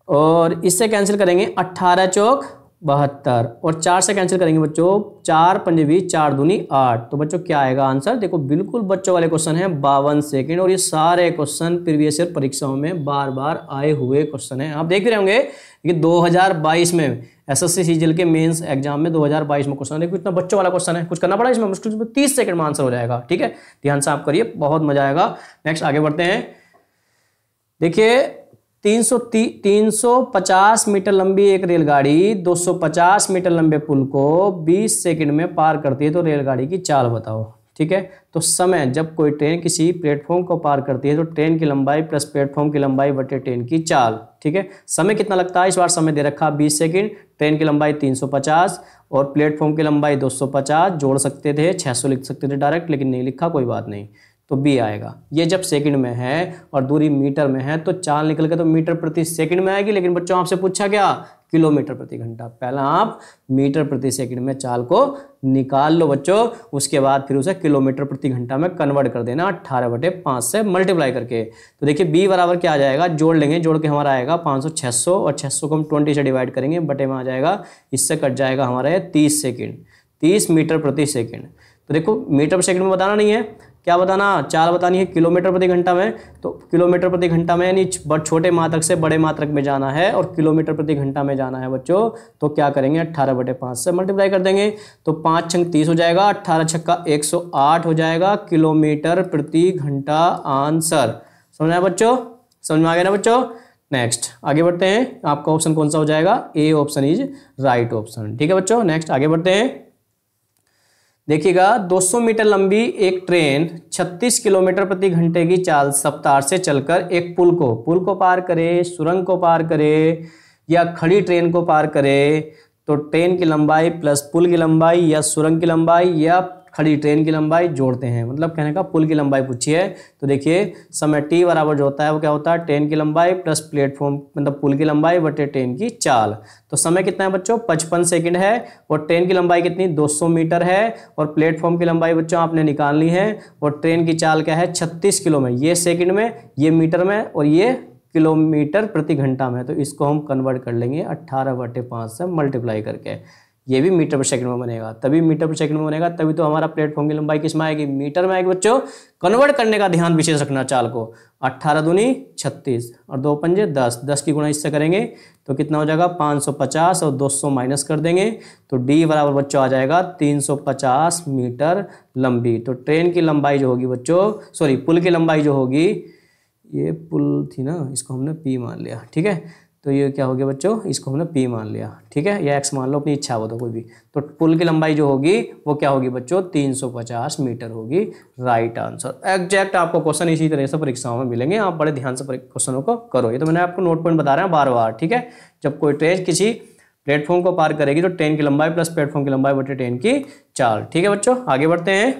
और इससे कैंसिल करेंगे 18 चौक 72 और 4 से कैंसिल करेंगे बच्चों 4 × 5 = 20, 4 दूनी 8। तो बच्चों क्या आएगा आंसर, देखो बिल्कुल बच्चों वाले क्वेश्चन है 52 सेकंड, और ये सारे क्वेश्चन प्रीवियस ईयर परीक्षाओं में बार बार आए हुए क्वेश्चन हैं। आप देख भी रहे होंगे कि 2022 में एसएससी सीजीएल के मेंस एग्जाम में 2022 में क्वेश्चन, देखो इतना बच्चों वाला क्वेश्चन है, कुछ करना पड़ा इसमें, मुश्किल से 30 सेकंड में आंसर हो जाएगा, ठीक है। ध्यान से आप करिए, बहुत मजा आएगा। नेक्स्ट आगे बढ़ते हैं। देखिए 350 मीटर लंबी एक रेलगाड़ी 250 मीटर लंबे पुल को 20 सेकंड में पार करती है, तो रेलगाड़ी की चाल बताओ, ठीक है। तो समय जब कोई ट्रेन किसी प्लेटफॉर्म को पार करती है तो ट्रेन की लंबाई प्लस प्लेटफॉर्म की लंबाई बटे ट्रेन की चाल, ठीक है। समय कितना लगता है, इस बार समय दे रखा 20 सेकंड, ट्रेन की लंबाई 350 और प्लेटफॉर्म की लंबाई 250, जोड़ सकते थे 600 लिख सकते थे डायरेक्ट, लेकिन नहीं लिखा, कोई बात नहीं, तो बी आएगा। ये जब सेकंड में है और दूरी मीटर में है तो चाल निकल के तो मीटर प्रति सेकंड में आएगी, लेकिन बच्चों आपसे पूछा क्या किलोमीटर प्रति घंटा। पहला आप मीटर प्रति सेकंड में चाल को निकाल लो बच्चों, उसके बाद फिर उसे किलोमीटर प्रति घंटा में कन्वर्ट कर देना 18/5 से मल्टीप्लाई करके। तो देखिए बी बराबर क्या आ जाएगा, जोड़ लेंगे, जोड़ के हमारा आएगा 500 600 और 600 को हम 20 से डिवाइड करेंगे, बटे में आ जाएगा, इससे कट जाएगा हमारा 30 सेकेंड, 30 मीटर प्रति सेकेंड। तो देखो मीटर प्रति सेकंड में बताना नहीं है, क्या बताना, चाल बतानी है किलोमीटर प्रति घंटा में। तो किलोमीटर प्रति घंटा में यानी छोटे मात्रक से बड़े मात्रक में जाना है और किलोमीटर प्रति घंटा में जाना है बच्चों, तो क्या करेंगे 18/5 से मल्टीप्लाई कर देंगे, तो 5 × 30 हो जाएगा, 18 × 108 हो जाएगा किलोमीटर प्रति घंटा आंसर। समझ आया बच्चों, समझ में आ गया ना बच्चों। नेक्स्ट आगे बढ़ते हैं, आपका ऑप्शन कौन सा हो जाएगा, A option is right option, ठीक है बच्चों। नेक्स्ट आगे बढ़ते हैं। देखिएगा 200 मीटर लंबी एक ट्रेन 36 किलोमीटर प्रति घंटे की चाल रफ्तार से चलकर एक पुल को पार करे, सुरंग को पार करे या खड़ी ट्रेन को पार करे, तो ट्रेन की लंबाई प्लस पुल की लंबाई या सुरंग की लंबाई या खड़ी ट्रेन की लंबाई जोड़ते हैं, मतलब कहने का पुल की लंबाई पूछी है। तो देखिए समय t बराबर जो होता है वो क्या होता है, ट्रेन की लंबाई प्लस प्लेटफॉर्म मतलब पुल की लंबाई बटे ट्रेन की चाल। तो समय कितना है बच्चों, 55 सेकंड है, और ट्रेन की लंबाई कितनी 200 मीटर है, और प्लेटफॉर्म की लंबाई बच्चों आपने निकालनी है, और ट्रेन की चाल क्या है 36 किलो में, ये सेकंड में, ये मीटर में, और ये किलोमीटर प्रति घंटा में। तो इसको हम कन्वर्ट कर लेंगे 18/5 से मल्टीप्लाई करके, ये भी मीटर पर सेकंड में बनेगा, तभी मीटर पर सेकंड में बनेगा, तभी तो हमारा प्लेटफॉर्म की लंबाई किस में आएगी, मीटर में आएगी बच्चों। कन्वर्ट करने का ध्यान विशेष रखना चाल को, 18 दूनी 36 और 2 पंजे 10, 10 की गुणा इससे करेंगे तो कितना हो जाएगा 550, और 200 माइनस कर देंगे तो डी बराबर बच्चों आ जाएगा 350 मीटर लंबी। तो ट्रेन की लंबाई जो होगी बच्चों, सॉरी पुल की लंबाई जो होगी, ये पुल थी ना, इसको हमने पी मान लिया, ठीक है। तो ये क्या हो गया बच्चों, इसको हमने p मान लिया, ठीक है, या x मान लो, अपनी इच्छा हो तो कोई भी। तो पुल की लंबाई जो होगी वो क्या होगी बच्चों, 350 मीटर होगी, राइट आंसर। एग्जैक्ट आपको क्वेश्चन इसी तरह से परीक्षाओं में मिलेंगे, आप बड़े ध्यान से क्वेश्चनों को करो। ये तो मैंने आपको नोट पॉइंट बता रहा हूँ बार बार, ठीक है। जब कोई ट्रेन किसी प्लेटफॉर्म को पार करेगी तो ट्रेन की लंबाई प्लस प्लेटफॉर्म की लंबाई बटे ट्रेन की चाल, ठीक है बच्चों। आगे बढ़ते हैं।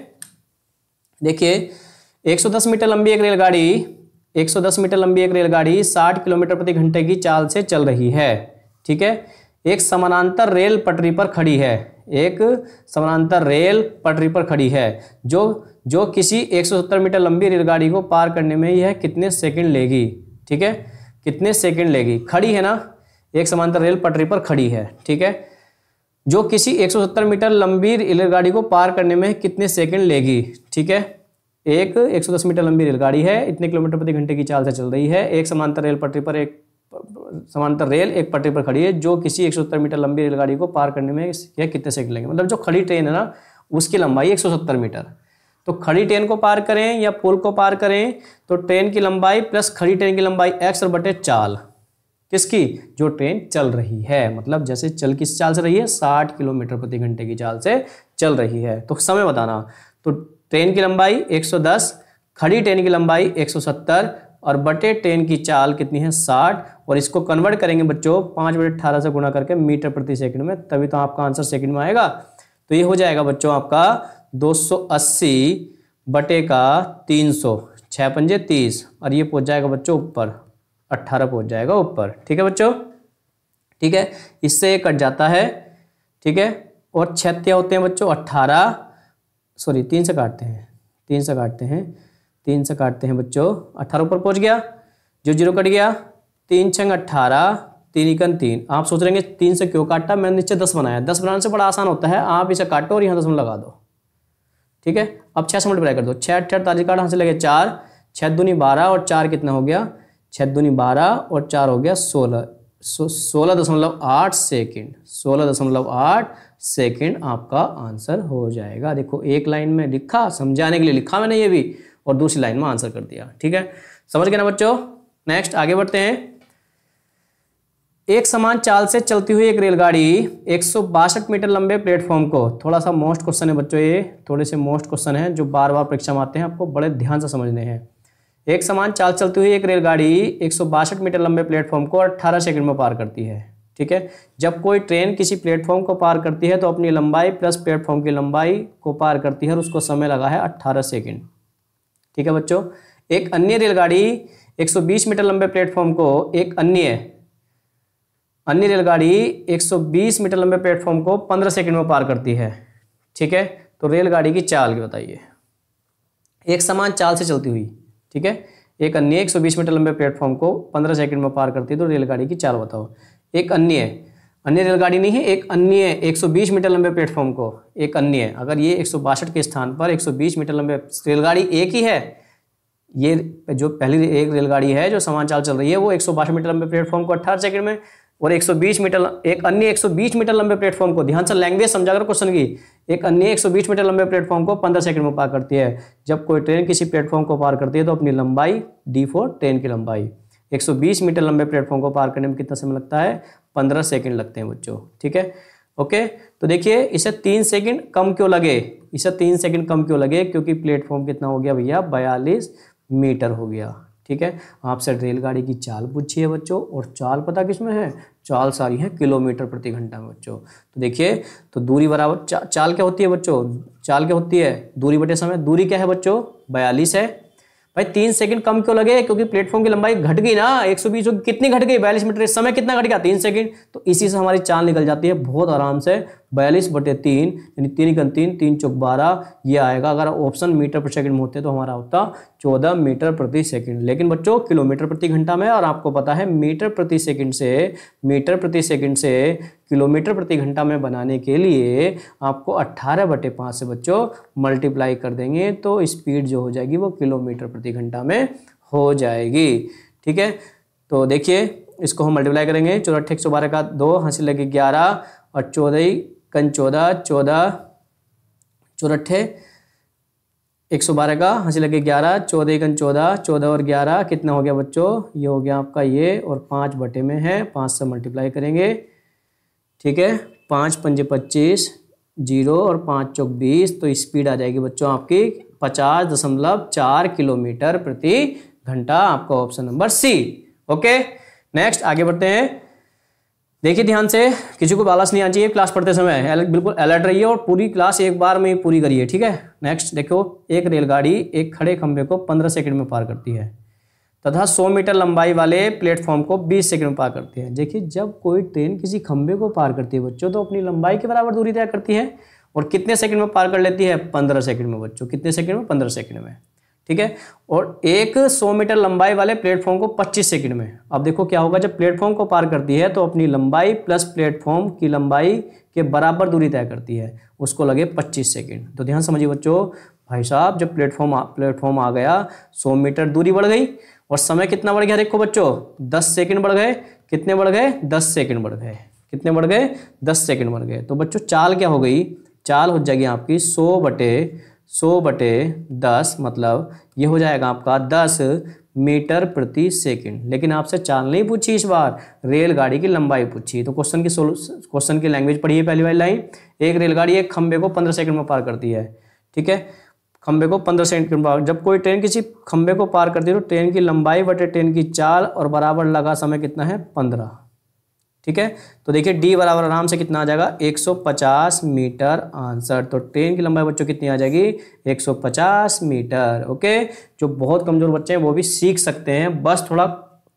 देखिए 110 मीटर लंबी एक रेलगाड़ी 110 मीटर लंबी एक रेलगाड़ी 60 किलोमीटर प्रति घंटे की चाल से चल रही है, ठीक है। एक समानांतर रेल पटरी पर खड़ी है, एक समानांतर रेल पटरी पर खड़ी है, जो किसी 170 मीटर लंबी रेलगाड़ी को पार करने में यह कितने सेकंड लेगी, ठीक है, कितने सेकंड लेगी। खड़ी है ना, एक समानांतर रेल पटरी पर खड़ी है, ठीक है, जो किसी 170 मीटर लंबी रेलगाड़ी को पार करने में कितने सेकंड लेगी, ठीक है। एक 110 मीटर लंबी रेलगाड़ी है, इतने किलोमीटर प्रति घंटे की चाल से चल रही है, एक समांतर रेल पटरी पर एक पटरी पर खड़ी है, जो किसी 170 मीटर लंबी रेलगाड़ी को पार करने में यह कितने सेकंड लेंगे। मतलब जो खड़ी ट्रेन है ना उसकी लंबाई 170 मीटर। तो खड़ी ट्रेन को पार करें या पुल को पार करें तो ट्रेन की लंबाई प्लस खड़ी ट्रेन की लंबाई x और बटे चाल, किसकी, जो ट्रेन चल रही है। मतलब जैसे चल किस चाल से रही है, 60 किलोमीटर प्रति घंटे की चाल से चल रही है। तो समय बताना, तो ट्रेन की लंबाई 110, खड़ी ट्रेन की लंबाई 170 और बटे ट्रेन की चाल कितनी है 60, और इसको कन्वर्ट करेंगे बच्चों 5/18 से गुणा करके मीटर प्रति सेकंड में, तभी तो आपका आंसर सेकंड में आएगा। तो ये हो जाएगा बच्चों आपका 280 बटे का 300, 6 पंजे 30, और ये पहुंच जाएगा बच्चों ऊपर, 18 पहुंच जाएगा ऊपर, ठीक है बच्चों, ठीक है। इससे ये कट जाता है, ठीक है, और 6 क्या होते हैं बच्चों 18, सॉरी 3 से काटते हैं, 3 से काटते हैं बच्चों, 18 ऊपर पहुंच गया, जो 0 कट गया, 3 6 18, 3 1 3। आप सोच रहे हैं 3 से क्यों काटा, मैंने नीचे 10 बनाया, 10 बनाने से बड़ा आसान होता है, आप इसे काटो और यहाँ 10 लगा दो, ठीक है। अब 6 से मल्टीप्लाई कर दो, 6 8 ताजी काट, यहाँ से लगे 4, 6 दूनी 12 और 4 कितना हो गया, 6 दूनी 12 और 4 हो गया 16, 16.8 सेकेंड, 16.8 सेकेंड आपका आंसर हो जाएगा। देखो एक लाइन में लिखा, समझाने के लिए लिखा मैंने ये भी, और दूसरी लाइन में आंसर कर दिया, ठीक है, समझ गए ना बच्चों। नेक्स्ट आगे बढ़ते हैं। एक समान चाल से चलती हुई एक रेलगाड़ी 162 मीटर लंबे प्लेटफॉर्म को, थोड़ा सा मोस्ट क्वेश्चन है बच्चों, ये थोड़े से मोस्ट क्वेश्चन है जो बार बार परीक्षा में आते हैं, आपको बड़े ध्यान से समझने हैं। एक समान चाल चलती हुई एक रेलगाड़ी 162 मीटर लंबे प्लेटफॉर्म को 18 सेकंड में पार करती है, ठीक है। जब कोई ट्रेन किसी प्लेटफॉर्म को पार करती है तो अपनी लंबाई प्लस प्लेटफॉर्म की लंबाई को पार करती है और उसको समय लगा है 18 सेकंड, ठीक है बच्चों। एक अन्य रेलगाड़ी 120 मीटर लंबे प्लेटफॉर्म को, एक अन्य रेलगाड़ी 120 मीटर लंबे प्लेटफॉर्म को 15 सेकंड में पार करती है, ठीक है। तो रेलगाड़ी की चाल की बताइए, एक समान चाल से चलती हुई, ठीक है, एक अन्य 120 मीटर लंबे प्लेटफॉर्म को 15 सेकंड में पार करती है, तो रेलगाड़ी की चाल बताओ। एक अन्य रेलगाड़ी नहीं है, एक अन्य 120 मीटर लंबे प्लेटफॉर्म को, एक अन्य, अगर ये 162 के स्थान पर 120 मीटर लंबे रेलगाड़ी एक ही है, ये जो पहली एक रेलगाड़ी है जो समान चाल चल रही है वो 162 मीटर लंबे प्लेटफॉर्म को 18 सेकंड में, और 120 मीटर एक अन्य 120 मीटर लंबे प्लेटफॉर्म को, ध्यान से लैंग्वेज समझा कर क्वेश्चन की, एक अन्य 120 मीटर लंबे प्लेटफॉर्म को 15 सेकंड में पार करती है। जब कोई ट्रेन किसी प्लेटफॉर्म को पार करती है तो अपनी लंबाई D4 ट्रेन की लंबाई, 120 मीटर लंबे प्लेटफॉर्म को पार करने में कितना समय लगता है, 15 सेकंड लगते हैं बच्चों, ठीक है, ओके। तो देखिए इसे 3 सेकंड कम क्यों लगे, क्योंकि प्लेटफॉर्म कितना हो गया भैया 42 मीटर हो गया, ठीक है। आपसे रेलगाड़ी की चाल पूछी है बच्चों, और चाल पता किसमें है, चाल सारी है किलोमीटर प्रति घंटा में बच्चों। तो देखिए, तो दूरी बराबर चाल क्या होती है बच्चों, चाल क्या होती है, दूरी बटे समय। दूरी क्या है बच्चों, 42 है। भाई 3 सेकंड कम क्यों लगे, क्योंकि प्लेटफॉर्म की लंबाई घट गई ना, 120 कितनी घट गई, 42 मीटर। समय कितना घट गया, 3 सेकंड। तो इसी से हमारी चाल निकल जाती है बहुत आराम से, 42/3 यानी 3 × 3 = 12 ये आएगा। अगर ऑप्शन मीटर पर सेकंड में होते तो हमारा होता 14 मीटर प्रति सेकंड, लेकिन बच्चों किलोमीटर प्रति घंटा में। और आपको पता है मीटर प्रति सेकंड से किलोमीटर प्रति घंटा में बनाने के लिए आपको 18/5 से बच्चों मल्टीप्लाई कर देंगे तो स्पीड जो हो जाएगी वो किलोमीटर प्रति घंटा में हो जाएगी। ठीक है, तो देखिए इसको हम मल्टीप्लाई करेंगे। 14 × 112 का 2, हासिल लगे 11 और 14 × 14 14 14 112 का हासिल लगे 11, 14 × 14 14 और 11 कितना हो गया बच्चों, ये हो गया आपका ये, और 5 बटे में है, 5 से मल्टीप्लाई करेंगे। ठीक है, 5 × 5 = 25, 0 और 5 × 4 = 20, तो स्पीड आ जाएगी बच्चों आपकी 50.4 किलोमीटर प्रति घंटा। आपका option number C. Okay, next आगे बढ़ते हैं। देखिए ध्यान से, किसी को आलस नहीं आना चाहिए क्लास पढ़ते समय, बिल्कुल अलर्ट रहिए और पूरी क्लास एक बार में पूरी करिए। ठीक है, नेक्स्ट देखो, एक रेलगाड़ी एक खड़े खंभे को 15 सेकंड में पार करती है तथा 100 मीटर लंबाई वाले प्लेटफॉर्म को 20 सेकंड में पार करती है। देखिए, जब कोई ट्रेन किसी खंभे को पार करती है बच्चों तो अपनी लंबाई के बराबर दूरी तय करती है और कितने सेकंड में पार कर लेती है, 15 सेकंड में बच्चों। कितने सेकंड में, 15 सेकंड में। ठीक है, और एक 100 मीटर लंबाई वाले प्लेटफॉर्म को 25 सेकंड में। अब देखो क्या होगा, जब प्लेटफॉर्म को पार करती है तो अपनी लंबाई प्लस प्लेटफॉर्म की लंबाई के बराबर दूरी तय करती है, उसको लगे 25 सेकंड। तो ध्यान समझिए बच्चों, भाई साहब जब प्लेटफॉर्म आ गया, 100 मीटर दूरी बढ़ गई और समय कितना बढ़ गया, देखो बच्चों 10 सेकंड बढ़ गए। कितने बढ़ गए, 10 सेकंड बढ़ गए। कितने बढ़ गए, 10 सेकंड बढ़ गए। तो बच्चों चाल क्या हो गई, चाल हो जाएगी आपकी 100/10, मतलब ये हो जाएगा आपका 10 मीटर प्रति सेकंड। लेकिन आपसे चाल नहीं पूछी, इस बार रेलगाड़ी की लंबाई पूछी। तो क्वेश्चन की लैंग्वेज पढ़िए। पहली वाली लाइन, एक रेलगाड़ी एक खंबे को 15 सेकंड में पार करती है। ठीक है, खंबे को 15 सेकंड में पार। जब कोई ट्रेन किसी खंबे को पार करती है तो ट्रेन की लंबाई बटे ट्रेन की चाल और बराबर लगा समय कितना है, 15। ठीक है, तो देखिए डी बराबर आराम से कितना आ जाएगा, 150 मीटर आंसर। तो ट्रेन की लंबाई बच्चों कितनी आ जाएगी, 150 मीटर। ओके, जो बहुत कमजोर बच्चे हैं वो भी सीख सकते हैं, बस थोड़ा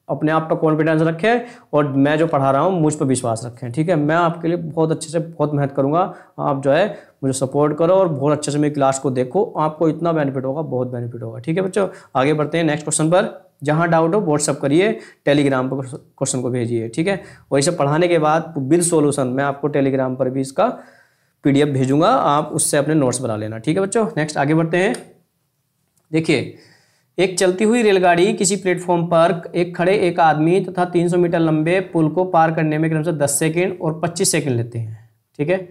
अपने आप पर कॉन्फिडेंस रखें और मैं जो पढ़ा रहा हूँ मुझ पर विश्वास रखें। ठीक है, मैं आपके लिए बहुत अच्छे से बहुत मेहनत करूँगा, आप जो है मुझे सपोर्ट करो और बहुत अच्छे से मेरी क्लास को देखो, आपको इतना बेनिफिट होगा, बहुत बेनिफिट होगा। ठीक है बच्चों, आगे बढ़ते हैं नेक्स्ट क्वेश्चन पर। जहाँ डाउट हो व्हाट्सअप करिए, टेलीग्राम पर क्वेश्चन को भेजिए। ठीक है, और इसे पढ़ाने के बाद विद सॉल्यूशन मैं आपको टेलीग्राम पर भी इसका PDF भेजूंगा, आप उससे अपने नोट्स बना लेना। ठीक है बच्चों, नेक्स्ट आगे बढ़ते हैं। देखिए, एक चलती हुई रेलगाड़ी किसी प्लेटफॉर्म पर एक खड़े एक आदमी तथा 300 मीटर लंबे पुल को पार करने में क्रमशः 10 सेकंड और 25 सेकंड लेते हैं। ठीक है,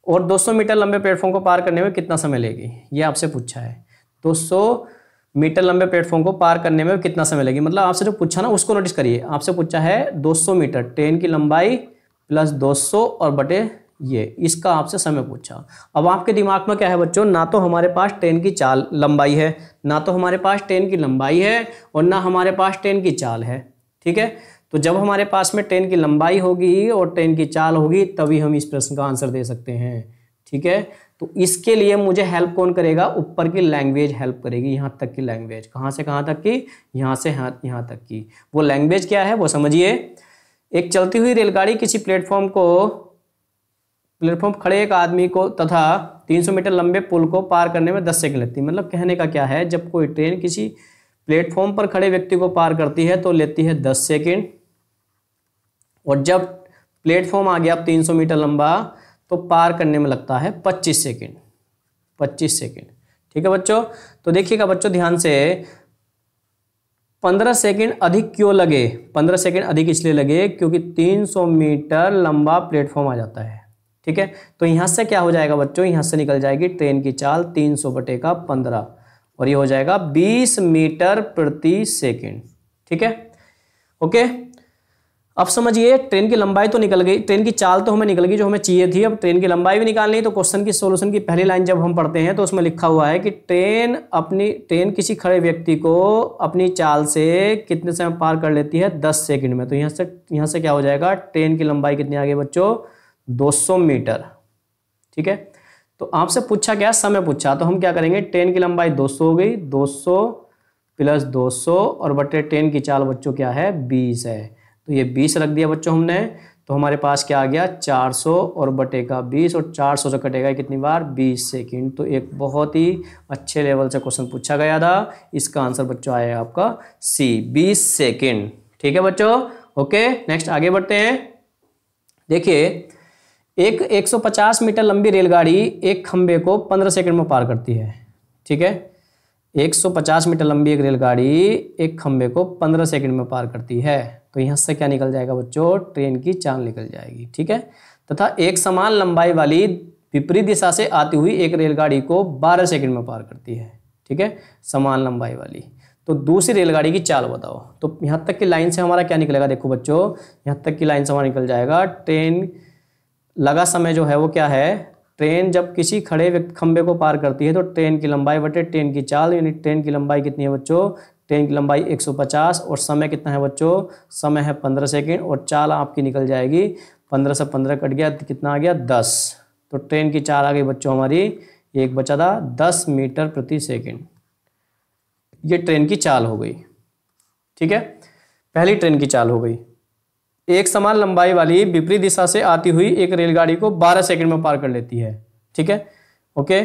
और 200 मीटर लंबे प्लेटफॉर्म को पार करने में कितना समय लेगी, ये आपसे पूछा है। 200 मीटर लंबे प्लेटफॉर्म को पार करने में कितना समय लगेगी, मतलब आपसे जो पूछा ना उसको नोटिस करिए। आपसे पूछा है 200 मीटर, ट्रेन की लंबाई प्लस 200 और बटे ये, इसका आपसे समय पूछा। अब आपके दिमाग में क्या है बच्चों, ना तो हमारे पास ट्रेन की चाल लंबाई है, ना तो हमारे पास ट्रेन की लंबाई है और ना हमारे पास ट्रेन की चाल है। ठीक है, तो जब हमारे पास में ट्रेन की लंबाई होगी और ट्रेन की चाल होगी तभी हम इस प्रश्न का आंसर दे सकते हैं। ठीक है, तो इसके लिए मुझे हेल्प कौन करेगा, ऊपर की लैंग्वेज हेल्प करेगी, यहाँ तक की लैंग्वेज। कहाँ से कहाँ तक की, यहाँ से यहाँ तक की। वो लैंग्वेज क्या है वो समझिए। एक चलती हुई रेलगाड़ी किसी प्लेटफॉर्म खड़े एक आदमी को तथा 300 मीटर लंबे पुल को पार करने में 10 सेकंड लगती है। मतलब कहने का क्या है, जब कोई ट्रेन किसी प्लेटफॉर्म पर खड़े व्यक्ति को पार करती है तो लेती है 10 सेकंड, और जब प्लेटफॉर्म आ गया 300 मीटर लंबा तो पार करने में लगता है 25 सेकंड। 25 सेकंड। ठीक है बच्चों, तो देखिएगा बच्चों ध्यान से, 15 सेकंड अधिक क्यों लगे, 15 सेकंड अधिक इसलिए लगे क्योंकि 300 मीटर लंबा प्लेटफॉर्म आ जाता है। ठीक है, तो यहाँ से क्या हो जाएगा बच्चों, यहाँ से निकल जाएगी ट्रेन की चाल 300/15 और ये हो जाएगा 20 मीटर प्रति सेकंड। ठीक है, ओके। अब समझिए ट्रेन की लंबाई तो निकल गई, ट्रेन की चाल तो हमें निकल गई जो हमें चाहिए थी। अब ट्रेन की लंबाई भी निकालनी है, तो क्वेश्चन की सोल्यूशन की पहली लाइन जब हम पढ़ते हैं तो उसमें लिखा हुआ है कि ट्रेन किसी खड़े व्यक्ति को अपनी चाल से कितने समय पार कर लेती है, 10 सेकंड में। तो यहाँ से क्या हो जाएगा, ट्रेन की लंबाई कितनी आ गई बच्चों, 200 मीटर। ठीक है, तो आपसे पूछा क्या, समय पूछा, तो हम क्या करेंगे, ट्रेन की लंबाई 200 हो गई, 200 प्लस 200 और बटे ट्रेन की चाल बच्चों क्या है, 20 है। तो ये 20 रख दिया बच्चों हमने, तो हमारे पास क्या आ गया, 400 और बटे का 20, और 400 से कटेगा कितनी बार, 20 सेकंड। तो एक बहुत ही अच्छे लेवल से क्वेश्चन पूछा गया था। इसका आंसर बच्चों आएगा आपका सी, 20 सेकंड। ठीक है बच्चों, ओके। नेक्स्ट आगे बढ़ते हैं। देखिए, एक 150 मीटर लंबी रेलगाड़ी एक खंबे को 15 सेकंड में पार करती है। ठीक है, 150 मीटर लंबी एक रेलगाड़ी एक खंबे को 15 सेकंड में पार करती है। तो यहाँ से क्या निकल जाएगा बच्चों, ट्रेन की चाल निकल जाएगी। ठीक है, तथा एक समान लंबाई वाली विपरीत दिशा से आती हुई एक रेलगाड़ी को 12 सेकंड में पार करती है। ठीक है, समान लंबाई वाली। तो दूसरी रेलगाड़ी की चाल बताओ। तो यहाँ तक की लाइन से हमारा क्या निकलेगा, देखो बच्चों, यहाँ तक की लाइन से हमारा निकल जाएगा, ट्रेन लगा समय जो है वो क्या है, ट्रेन जब किसी खड़े खंबे को पार करती है तो ट्रेन की लंबाई बटे ट्रेन की चाल, यानी ट्रेन की लंबाई कितनी है बच्चों, ट्रेन की लंबाई 150 और समय कितना है बच्चों, समय है 15 सेकंड, और चाल आपकी निकल जाएगी, 15 से 15 कट गया तो कितना आ गया, 10। तो ट्रेन की चाल आ गई बच्चों हमारी, एक बचा था 10 मीटर प्रति सेकंड। ये ट्रेन की चाल हो गई। ठीक है, पहली ट्रेन की चाल हो गई। एक समान लंबाई वाली विपरीत दिशा से आती हुई एक रेलगाड़ी को 12 सेकंड में पार कर लेती है। ठीक है, ओके,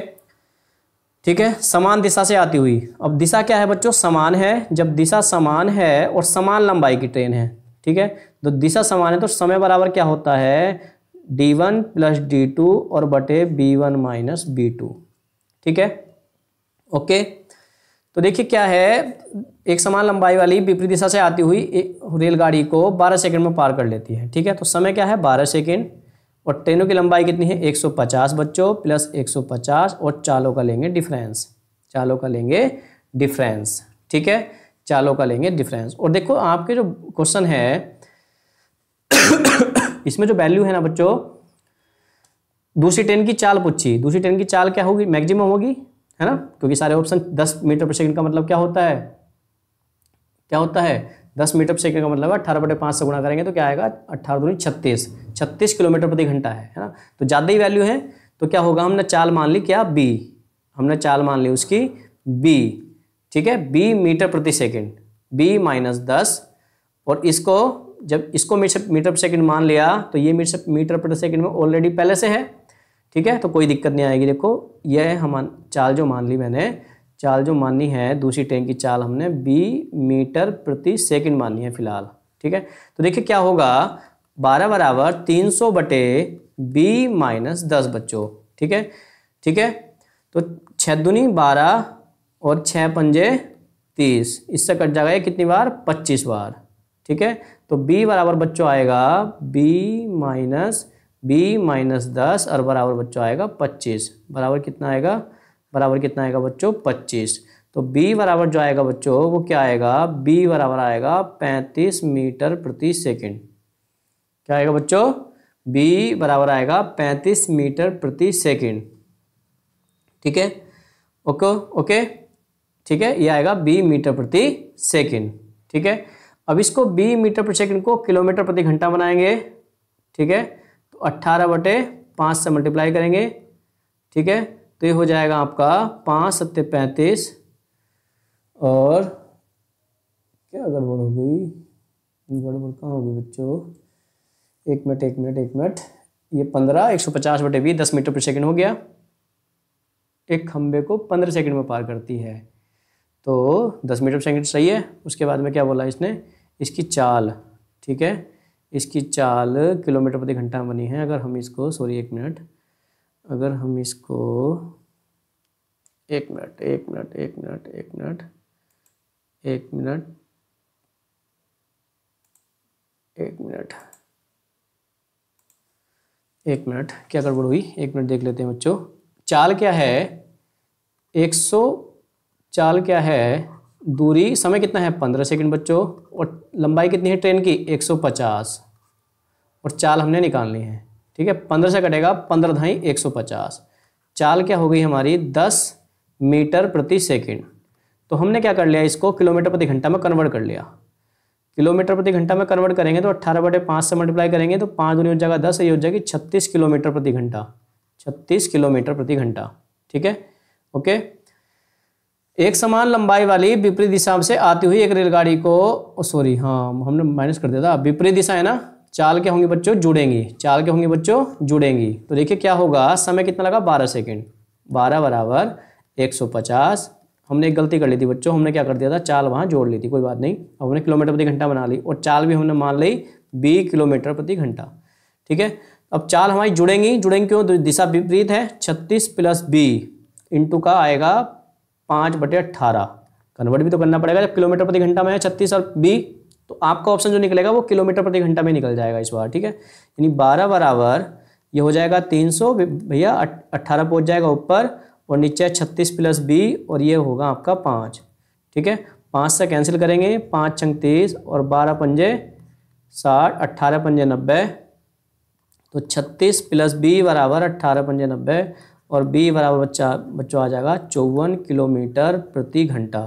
ठीक है, समान दिशा से आती हुई। अब दिशा क्या है बच्चों, समान है। जब दिशा समान है और समान लंबाई की ट्रेन है, ठीक है, तो दिशा समान है तो समय बराबर क्या होता है, d1 प्लस d2 और बटे b1 माइनस b2। ठीक है, ओके। तो देखिए क्या है, एक समान लंबाई वाली विपरीत दिशा से आती हुई रेलगाड़ी को 12 सेकंड में पार कर लेती है। ठीक है, तो समय क्या है, 12 सेकंड, और ट्रेनों की लंबाई कितनी है, 150 बच्चों, प्लस 150, और चालों का लेंगे डिफरेंस, चालों का लेंगे डिफरेंस। ठीक है, चालों का लेंगे डिफरेंस। और देखो आपके जो क्वेश्चन है इसमें जो वैल्यू है ना बच्चों, दूसरी ट्रेन की चाल पूछी, दूसरी ट्रेन की चाल क्या होगी, मैक्सिमम होगी, है ना, क्योंकि सारे ऑप्शन 10 मीटर पर सेकंड का मतलब क्या होता है, क्या होता है, 10 मीटर पर सेकंड का मतलब 18/5 से गुणा करेंगे तो क्या आएगा, 18 दूनी 36 किलोमीटर प्रति घंटा है ना। तो ज़्यादा ही वैल्यू है तो क्या होगा, हमने चाल मान ली क्या, बी, हमने चाल मान ली उसकी बी। ठीक है, बी मीटर प्रति सेकंड, बी माइनस 10, और इसको जब इसको मीटर पर सेकंड मान लिया तो ये मीटर प्रति सेकंड में ऑलरेडी पहले से है। ठीक है, तो कोई दिक्कत नहीं आएगी। देखो यह हम चाल जो मान ली मैंने, चाल जो माननी है दूसरी ट्रेन की चाल हमने b मीटर प्रति सेकंड माननी है फिलहाल। ठीक है, तो देखिए क्या होगा, 12 बराबर 300 बटे b माइनस 10 बच्चों। ठीक है, ठीक है, तो 6 दूनी 12 और 6 पंजे 30, इससे कट जाएगा ये कितनी बार, 25 बार। ठीक है, तो b बराबर बच्चों आएगा b माइनस 10 और बराबर बच्चों आएगा 25, बराबर कितना आएगा, बराबर कितना आएगा बच्चों, 25। तो b बराबर जो आएगा बच्चों वो क्या आएगा, b बराबर आएगा 35 मीटर प्रति सेकंड। क्या आएगा बच्चों, b बराबर आएगा 35 मीटर प्रति सेकंड। ठीक है, ओके ओके, ठीक है, ये आएगा b मीटर प्रति सेकंड। ठीक है, अब इसको b मीटर प्रति सेकंड को किलोमीटर प्रति घंटा बनाएंगे। ठीक है, तो 18/5 से मल्टीप्लाई करेंगे। ठीक है, तो ये हो जाएगा आपका 5 सत्ते 35, और क्या गड़बड़ हो गई, गड़बड़ कहाँ हो गई बच्चों, एक मिनट, ये 15, 150 बटे 20, 10 मीटर प्रति सेकंड हो गया। एक खंबे को 15 सेकंड में पार करती है, तो 10 मीटर प्रति सेकंड सही है। उसके बाद में क्या बोला इसने, इसकी चाल, ठीक है, इसकी चाल किलोमीटर प्रति घंटा बनी है। अगर हम इसको, सॉरी एक मिनट, अगर हम इसको, एक मिनट, क्या गड़बड़ हुई, एक मिनट देख लेते हैं बच्चों। चाल क्या है, 100, चाल क्या है दूरी, समय कितना है 15 सेकंड बच्चों, और लंबाई कितनी है ट्रेन की 150, और चाल हमने निकालनी है। ठीक है, 15 से कटेगा 15 धाई 150, चाल क्या हो गई हमारी 10 मीटर प्रति सेकंड। तो हमने क्या कर लिया, इसको किलोमीटर प्रति घंटा में कन्वर्ट कर लिया। किलोमीटर प्रति घंटा में कन्वर्ट करेंगे तो 18/5 से मल्टीप्लाई करेंगे तो 5 दूनी हो जाएगा 10, ये हो जाएगी 36 किलोमीटर प्रति घंटा, 36 किलोमीटर प्रति घंटा। ठीक है, ओके। एक समान लंबाई वाली विपरीत दिशा से आती हुई एक रेलगाड़ी को, सॉरी हाँ हमने माइनस कर दिया था, विपरीत दिशा है ना, चाल क्या होंगी बच्चों, जुड़ेंगी, चाल क्या होंगी बच्चों, जुड़ेंगी। तो देखिए क्या होगा, समय कितना लगा 12 सेकंड, 12 बराबर 150। हमने एक गलती कर ली थी बच्चों, हमने क्या कर दिया था, चाल वहाँ जोड़ ली थी, कोई बात नहीं। अब हमने किलोमीटर प्रति घंटा बना ली, और चाल भी हमने मान ली 20 किलोमीटर प्रति घंटा। ठीक है, अब चाल हमारी जुड़ेंगी, जुड़ेंगी क्यों, तो दिशा विपरीत है, 36 + 20 इंटू का आएगा 5/18, कन्वर्ट भी तो करना पड़ेगा, जब किलोमीटर प्रति घंटा में है 36 और 20, तो आपका ऑप्शन जो निकलेगा वो किलोमीटर प्रति घंटा में निकल जाएगा इस बार। ठीक है, यानी 12 बराबर ये हो जाएगा 300 भैया, 18 पहुंच जाएगा ऊपर, और नीचे 36 + 20, और ये होगा आपका 5। ठीक है, 5 से कैंसिल करेंगे, 5 × 30 और 12 पंजे 60, 18 पंजे 90, तो 36 + 20 बराबर 18 पंजे 90, और 20 बराबर बच्चों आ जाएगा 54 किलोमीटर प्रति घंटा।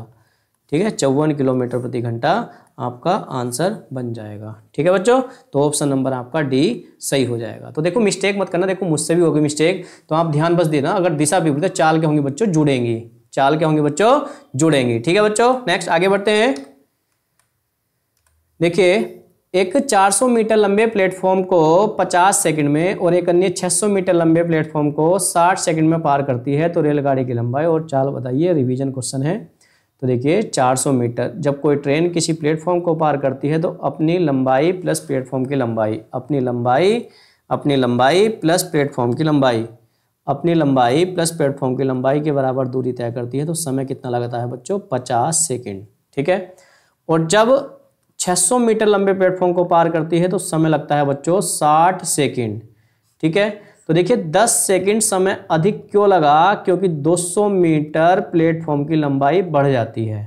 ठीक है, 54 किलोमीटर प्रति घंटा आपका आंसर बन जाएगा। ठीक है बच्चों, तो ऑप्शन नंबर आपका डी सही हो जाएगा। तो देखो मिस्टेक मत करना, देखो मुझसे भी होगी मिस्टेक, तो आप ध्यान बस देना, अगर दिशा विपरीत है चाल क्या होंगी बच्चों, जुड़ेंगी, चाल क्या होंगी बच्चों, जुड़ेंगी। ठीक है बच्चों, नेक्स्ट आगे बढ़ते हैं। देखिए एक 400 मीटर लंबे प्लेटफॉर्म को 50 सेकंड में और एक अन्य 600 मीटर लंबे प्लेटफॉर्म को 60 सेकंड में पार करती है, तो रेलगाड़ी की लंबाई और चाल बताइए। रिवीजन क्वेश्चन है। तो देखिए 400 मीटर, जब कोई ट्रेन किसी प्लेटफॉर्म को पार करती है तो अपनी लंबाई प्लस प्लेटफॉर्म की लंबाई, अपनी लंबाई प्लस प्लेटफॉर्म की लंबाई, अपनी लंबाई प्लस प्लेटफॉर्म की लंबाई के बराबर दूरी तय करती है, तो समय कितना लगता है बच्चों, 50 सेकंड। ठीक है, और जब 600 मीटर लंबे प्लेटफॉर्म को पार करती है तो समय लगता है बच्चों 60 सेकंड। ठीक है, तो देखिए 10 सेकंड समय अधिक क्यों लगा, क्योंकि 200 मीटर प्लेटफॉर्म की लंबाई बढ़ जाती है।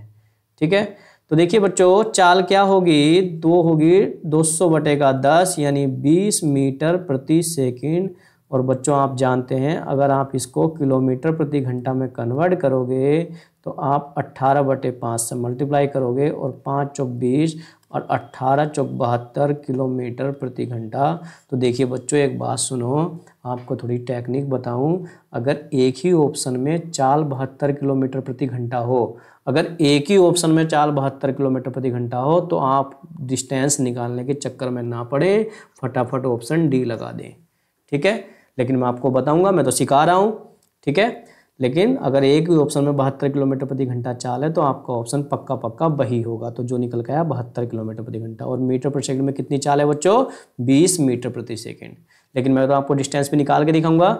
ठीक है, तो देखिए बच्चों चाल क्या होगी, 2 होगी 200/10 यानी 20 मीटर प्रति सेकंड। और बच्चों आप जानते हैं अगर आप इसको किलोमीटर प्रति घंटा में कन्वर्ट करोगे तो आप 18/5 से मल्टीप्लाई करोगे, और 5 × 4 = 20 और 18 × 4 = 72 किलोमीटर प्रति घंटा। तो देखिए बच्चों एक बात सुनो, आपको थोड़ी टेक्निक बताऊं, अगर एक ही ऑप्शन में चाल 72 किलोमीटर प्रति घंटा हो, अगर एक ही ऑप्शन में चाल 72 किलोमीटर प्रति घंटा हो, तो आप डिस्टेंस निकालने के चक्कर में ना पड़े, फटाफट ऑप्शन डी लगा दें। ठीक है, लेकिन मैं आपको बताऊंगा, मैं तो सिखा रहा हूँ। ठीक है, लेकिन अगर एक ही ऑप्शन में 72 किलोमीटर प्रति घंटा चाल है तो आपका ऑप्शन पक्का वही होगा। तो जो निकल गया 72 किलोमीटर प्रति घंटा। और मीटर प्रति सेकंड में कितनी चाल है बच्चों, 20 मीटर प्रति सेकंड। लेकिन मैं तो आपको डिस्टेंस भी निकाल के दिखाऊंगा।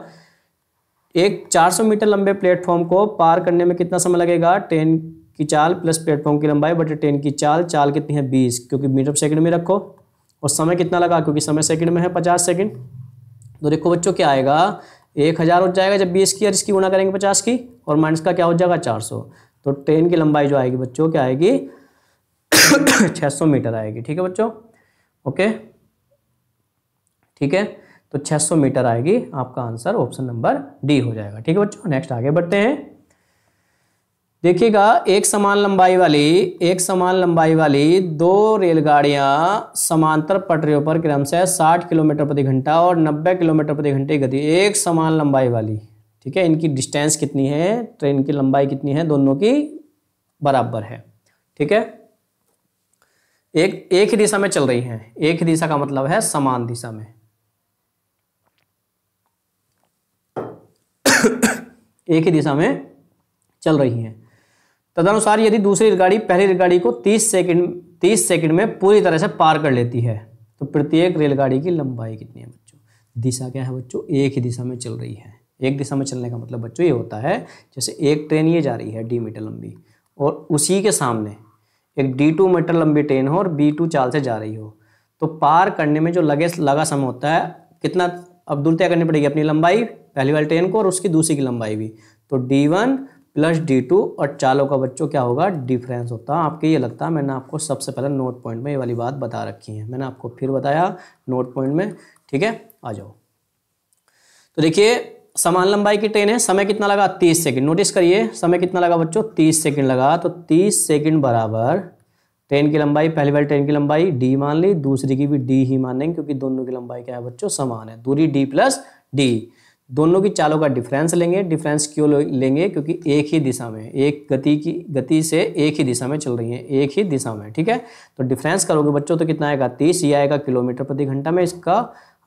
एक 400 मीटर लंबे प्लेटफॉर्म को पार करने में कितना समय लगेगा, ट्रेन की चाल प्लस प्लेटफॉर्म की लंबाई बटे ट्रेन की चाल। चाल कितनी है 20, क्योंकि मीटर प्रति सेकंड में रखो, और समय कितना लगा, क्योंकि समय सेकंड में है 50 सेकंड। तो देखो बच्चों क्या आएगा, 1000 हो जाएगा जब 20 की और इसकी गुणा करेंगे 50 की, और माइनस का क्या हो जाएगा 400। तो ट्रेन की लंबाई जो आएगी बच्चों क्या आएगी 600 मीटर आएगी। ठीक है बच्चों, ओके ठीक है, तो 600 मीटर आएगी, आपका आंसर ऑप्शन नंबर डी हो जाएगा। ठीक है बच्चों, नेक्स्ट आगे बढ़ते हैं। देखिएगा एक समान लंबाई वाली 2 रेलगाड़ियां समांतर पटरियों पर क्रमशः 60 किलोमीटर प्रति घंटा और 90 किलोमीटर प्रति घंटे गति, एक समान लंबाई वाली। ठीक है, इनकी डिस्टेंस कितनी है, ट्रेन की लंबाई कितनी है, दोनों की बराबर है। ठीक है, एक ही दिशा में चल रही हैं। एक ही दिशा का मतलब है समान दिशा में। एक ही दिशा में चल रही हैं। तदनुसार यदि दूसरी रेलगाड़ी पहली रेलगाड़ी को 30 सेकंड में पूरी तरह से पार कर लेती है तो प्रत्येक रेलगाड़ी की लंबाई कितनी है बच्चों। दिशा क्या है बच्चों, एक ही दिशा में चल रही है। एक दिशा में चलने का मतलब बच्चों ये होता है जैसे एक ट्रेन ये जा रही है d मीटर लंबी और उसी के सामने एक d2 मीटर लंबी ट्रेन हो और b2 चाल से जा रही हो, तो पार करने में जो लगा समय होता है कितना, अब दूर तय करनी पड़ेगी अपनी लंबाई पहली वाली ट्रेन को और उसकी दूसरी की लंबाई भी। तो d1 प्लस D2 और चालों का बच्चों क्या होगा, डिफरेंस होता है। आपके ये लगता है मैंने आपको सबसे पहले नोट पॉइंट में ये वाली बात बता रखी है, मैंने आपको फिर बताया नोट पॉइंट में, ठीक है। आ जाओ, तो देखिए समान लंबाई की ट्रेन है, समय कितना लगा 30 सेकंड। नोटिस करिए समय कितना लगा बच्चों, 30 सेकंड लगा। तो 30 सेकंड बराबर ट्रेन की लंबाई, पहली वाली ट्रेन की लंबाई डी मान ली, दूसरी की भी डी ही मानेंगे क्योंकि दोनों की लंबाई क्या है बच्चों, समान है। दूरी डी प्लस डी, दोनों की चालों का डिफरेंस लेंगे। डिफरेंस क्यों लेंगे, क्योंकि एक ही दिशा में, एक गति से एक ही दिशा में चल रही है, एक ही दिशा में, ठीक है। तो डिफरेंस करोगे बच्चों तो कितना आएगा 30, ये आएगा किलोमीटर प्रति घंटा में, इसका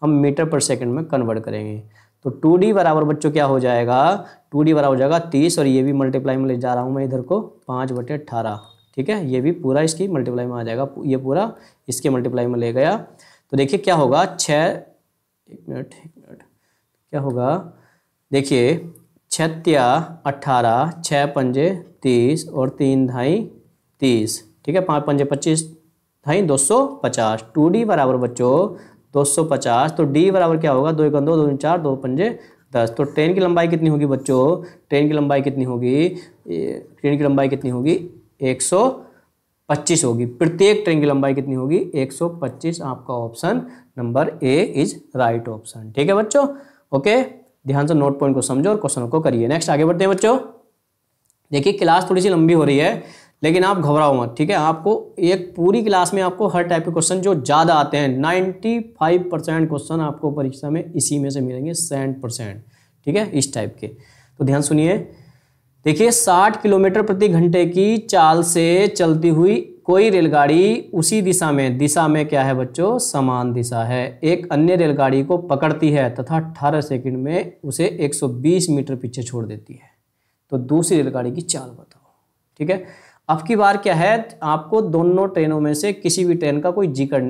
हम मीटर पर सेकंड में कन्वर्ट करेंगे। तो 2D बराबर बच्चों क्या हो जाएगा, 2D बराबर हो जाएगा 30, और ये भी मल्टीप्लाई में ले जा रहा हूँ मैं इधर को 5/18, ठीक है। ये भी पूरा इसकी मल्टीप्लाई में आ जाएगा, ये पूरा इसके मल्टीप्लाई में ले गया। तो देखिए क्या होगा, एक मिनट क्या होगा, देखिए 6 × 18, 6 पंजे 30 और 3 धाई 30, ठीक है। 5 पंजे 25, धाई 250। 2D बराबर बच्चों 250, तो D बराबर क्या होगा, 2 × 2 2 × 4 2 पंजे 10। तो ट्रेन की लंबाई कितनी होगी बच्चों, ट्रेन की लंबाई कितनी होगी, ट्रेन की लंबाई कितनी होगी 125 होगी। प्रत्येक ट्रेन की लंबाई कितनी होगी 125। आपका option number A is right option, ठीक है बच्चों। ओके, ध्यान से नोट पॉइंट को समझो और क्वेश्चन को करिए। नेक्स्ट आगे बढ़ते हैं बच्चों। देखिए क्लास थोड़ी सी लंबी हो रही है, लेकिन आप घबराओ मत, ठीक है। आपको एक पूरी क्लास में आपको हर टाइप के क्वेश्चन जो ज़्यादा आते हैं, 95% क्वेश्चन आपको परीक्षा में इसी में से मिलेंगे, 60%, ठीक है, इस टाइप के। तो ध्यान सुनिए, देखिए 60 किलोमीटर प्रति घंटे की चाल से चलती हुई कोई रेलगाड़ी उसी दिशा में क्या है बच्चों, समान दिशा है, एक अन्य रेलगाड़ी को पकड़ती है तथा 18 सेकंड में उसे 120 मीटर पीछे छोड़ देती है। तो दूसरी रेलगाड़ी की चाल बताओ, ठीक है। अब की बार क्या है, आपको दोनों ट्रेनों में से किसी भी ट्रेन का कोई जिक्र,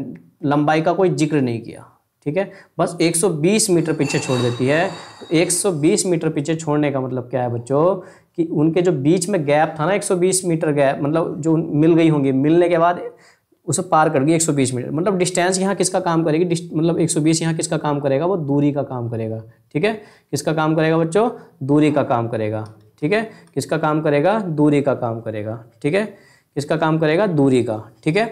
लंबाई का कोई जिक्र नहीं किया, ठीक है, बस 120 मीटर पीछे छोड़ देती है। तो 120 मीटर पीछे छोड़ने का मतलब क्या है बच्चों, कि उनके जो बीच में गैप था ना 120 मीटर गैप, मतलब जो मिल गई होंगी, मिलने के बाद उसे पार कर गई 120 मीटर, मतलब डिस्टेंस यहाँ किसका काम करेगी, मतलब 120 यहाँ किसका काम करेगा, वो दूरी का काम करेगा, ठीक है। किसका काम करेगा बच्चों, दूरी का काम करेगा, ठीक है। किसका काम करेगा, दूरी का काम करेगा, ठीक है। किसका काम करेगा, दूरी का, ठीक है।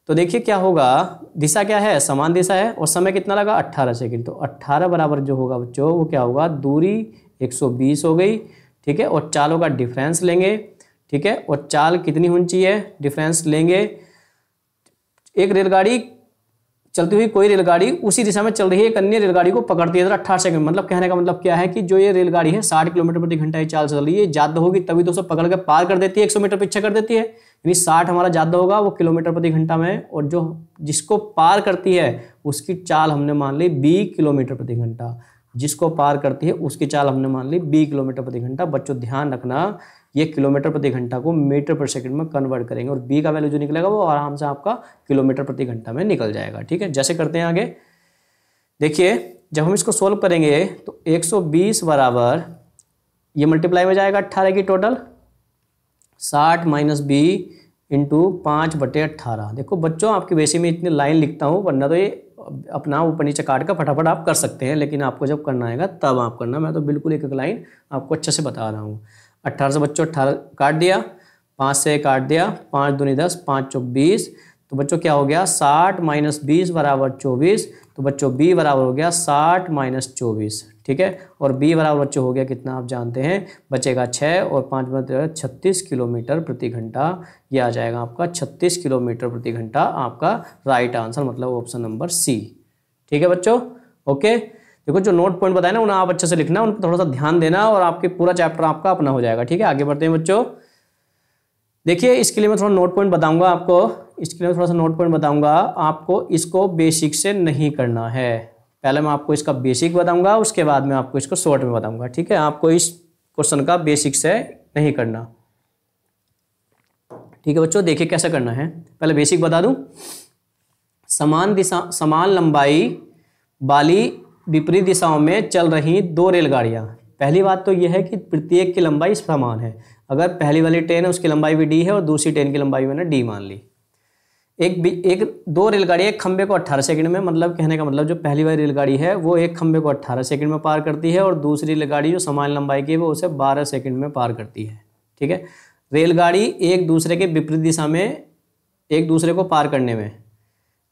तो देखिए क्या होगा, दिशा क्या है, समान दिशा है, और समय कितना लगा 18 सेकंड। तो 18 बराबर जो होगा बच्चों वो क्या होगा, दूरी 120 हो गई, ठीक है, और चालों का डिफरेंस लेंगे, ठीक है। और चाल कितनी होनी चाहिए, डिफरेंस लेंगे। एक रेलगाड़ी चलती हुई कोई रेलगाड़ी उसी दिशा में चल रही है, एक अन्य रेलगाड़ी को पकड़ती है 18 सेकंड, मतलब कहने का मतलब क्या है कि जो ये रेलगाड़ी है 60 किलोमीटर प्रति घंटा की चाल से चल रही है, ज़्यादा होगी तभी तो उसे पकड़ के पार कर देती है, 100 मीटर पीछे कर देती है। यानी 60 हमारा ज़्यादा होगा, वो किलोमीटर प्रति घंटा में, और जो जिसको पार करती है उसकी चाल हमने मान ली 20 किलोमीटर प्रति घंटा, जिसको पार करती है उसकी चाल हमने मान ली 20 किलोमीटर प्रति घंटा। बच्चों ध्यान रखना, ये किलोमीटर प्रति घंटा को मीटर पर सेकंड में कन्वर्ट करेंगे, और बी का वैल्यू जो निकलेगा वो आराम से आपका किलोमीटर प्रति घंटा में निकल जाएगा, ठीक है। जैसे करते हैं आगे, देखिए जब हम इसको सोल्व करेंगे तो 120 बराबर ये मल्टीप्लाई में जाएगा 18 की टोटल, 60 - b इंटू 5/18। देखो बच्चों आपकी वैसे में इतनी लाइन लिखता हूँ, वरना तो ये अपना ऊपर नीचे काट कर फटाफट आप कर सकते हैं, लेकिन आपको जब करना आएगा तब आप करना, मैं तो बिल्कुल एक एक लाइन आपको अच्छे से बता रहा हूँ। 18 से बच्चों 18 काट दिया, 5 से काट दिया, 5 दूनी 10, 5 चौक 20। तो बच्चों क्या हो गया, 60 - 20 बराबर 24। तो बच्चों b बराबर हो गया 60 - 24, ठीक है। और b बराबर बच्चों हो गया कितना आप जानते हैं, बचेगा 6 और 5 में 36 किलोमीटर प्रति घंटा। ये आ जाएगा आपका 36 किलोमीटर प्रति घंटा, आपका राइट आंसर, मतलब ऑप्शन नंबर सी, ठीक है बच्चों। ओके, देखो जो नोट पॉइंट बताए ना उन्हें आप अच्छे से लिखना, उन पर थोड़ा सा ध्यान देना, और आपके पूरा चैप्टर आपका अपना हो जाएगा, ठीक है। आगे बढ़ते हैं बच्चों। देखिए इसके लिए मैं थोड़ा नोट पॉइंट बताऊंगा आपको, इसके लिए थोड़ा सा नोट पॉइंट बताऊंगा आपको, इसको बेसिक से नहीं करना है। पहले मैं आपको इसका बेसिक बताऊंगा, उसके बाद में आपको इसको शॉर्ट में बताऊंगा, ठीक है। आपको इस क्वेश्चन का बेसिक से नहीं करना, ठीक है बच्चों। देखिए कैसे करना है, पहले बेसिक बता दूं। समान लंबाई वाली विपरीत दिशाओं में चल रही दो रेलगाड़ियां। पहली बात तो यह है कि प्रत्येक की लंबाई समान है। अगर पहली वाली ट्रेन है उसकी लंबाई भी डी है और दूसरी ट्रेन की लंबाई मैंने डी मान ली। एक दो रेलगाड़ी एक खंबे को 18 सेकंड में, मतलब कहने का मतलब जो पहली वाली रेलगाड़ी है वो एक खंबे को 18 सेकंड में पार करती है और दूसरी रेलगाड़ी जो समान लंबाई की है वो उसे 12 सेकंड में पार करती है। ठीक है, रेलगाड़ी एक दूसरे के विपरीत दिशा में एक दूसरे को पार करने में,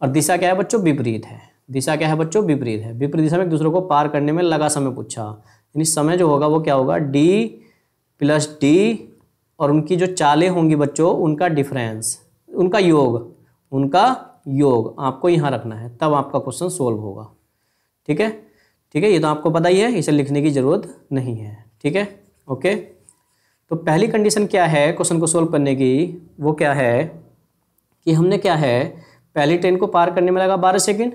और दिशा क्या है बच्चों, विपरीत है। दिशा क्या है बच्चों, विपरीत है। विपरीत दिशा में एक दूसरे को पार करने में लगा समय पूछा, यानी समय जो होगा वो क्या होगा, डी प्लस डी, और उनकी जो चालें होंगी बच्चों उनका डिफरेंस, उनका योग आपको यहाँ रखना है, तब आपका क्वेश्चन सोल्व होगा। ठीक है, ठीक है, ये तो आपको पता ही है, इसे लिखने की जरूरत नहीं है। ठीक है, ओके। तो पहली कंडीशन क्या है क्वेश्चन को सोल्व करने की, वो क्या है कि हमने क्या है, पहली ट्रेन को पार करने में लगा 12 सेकंड।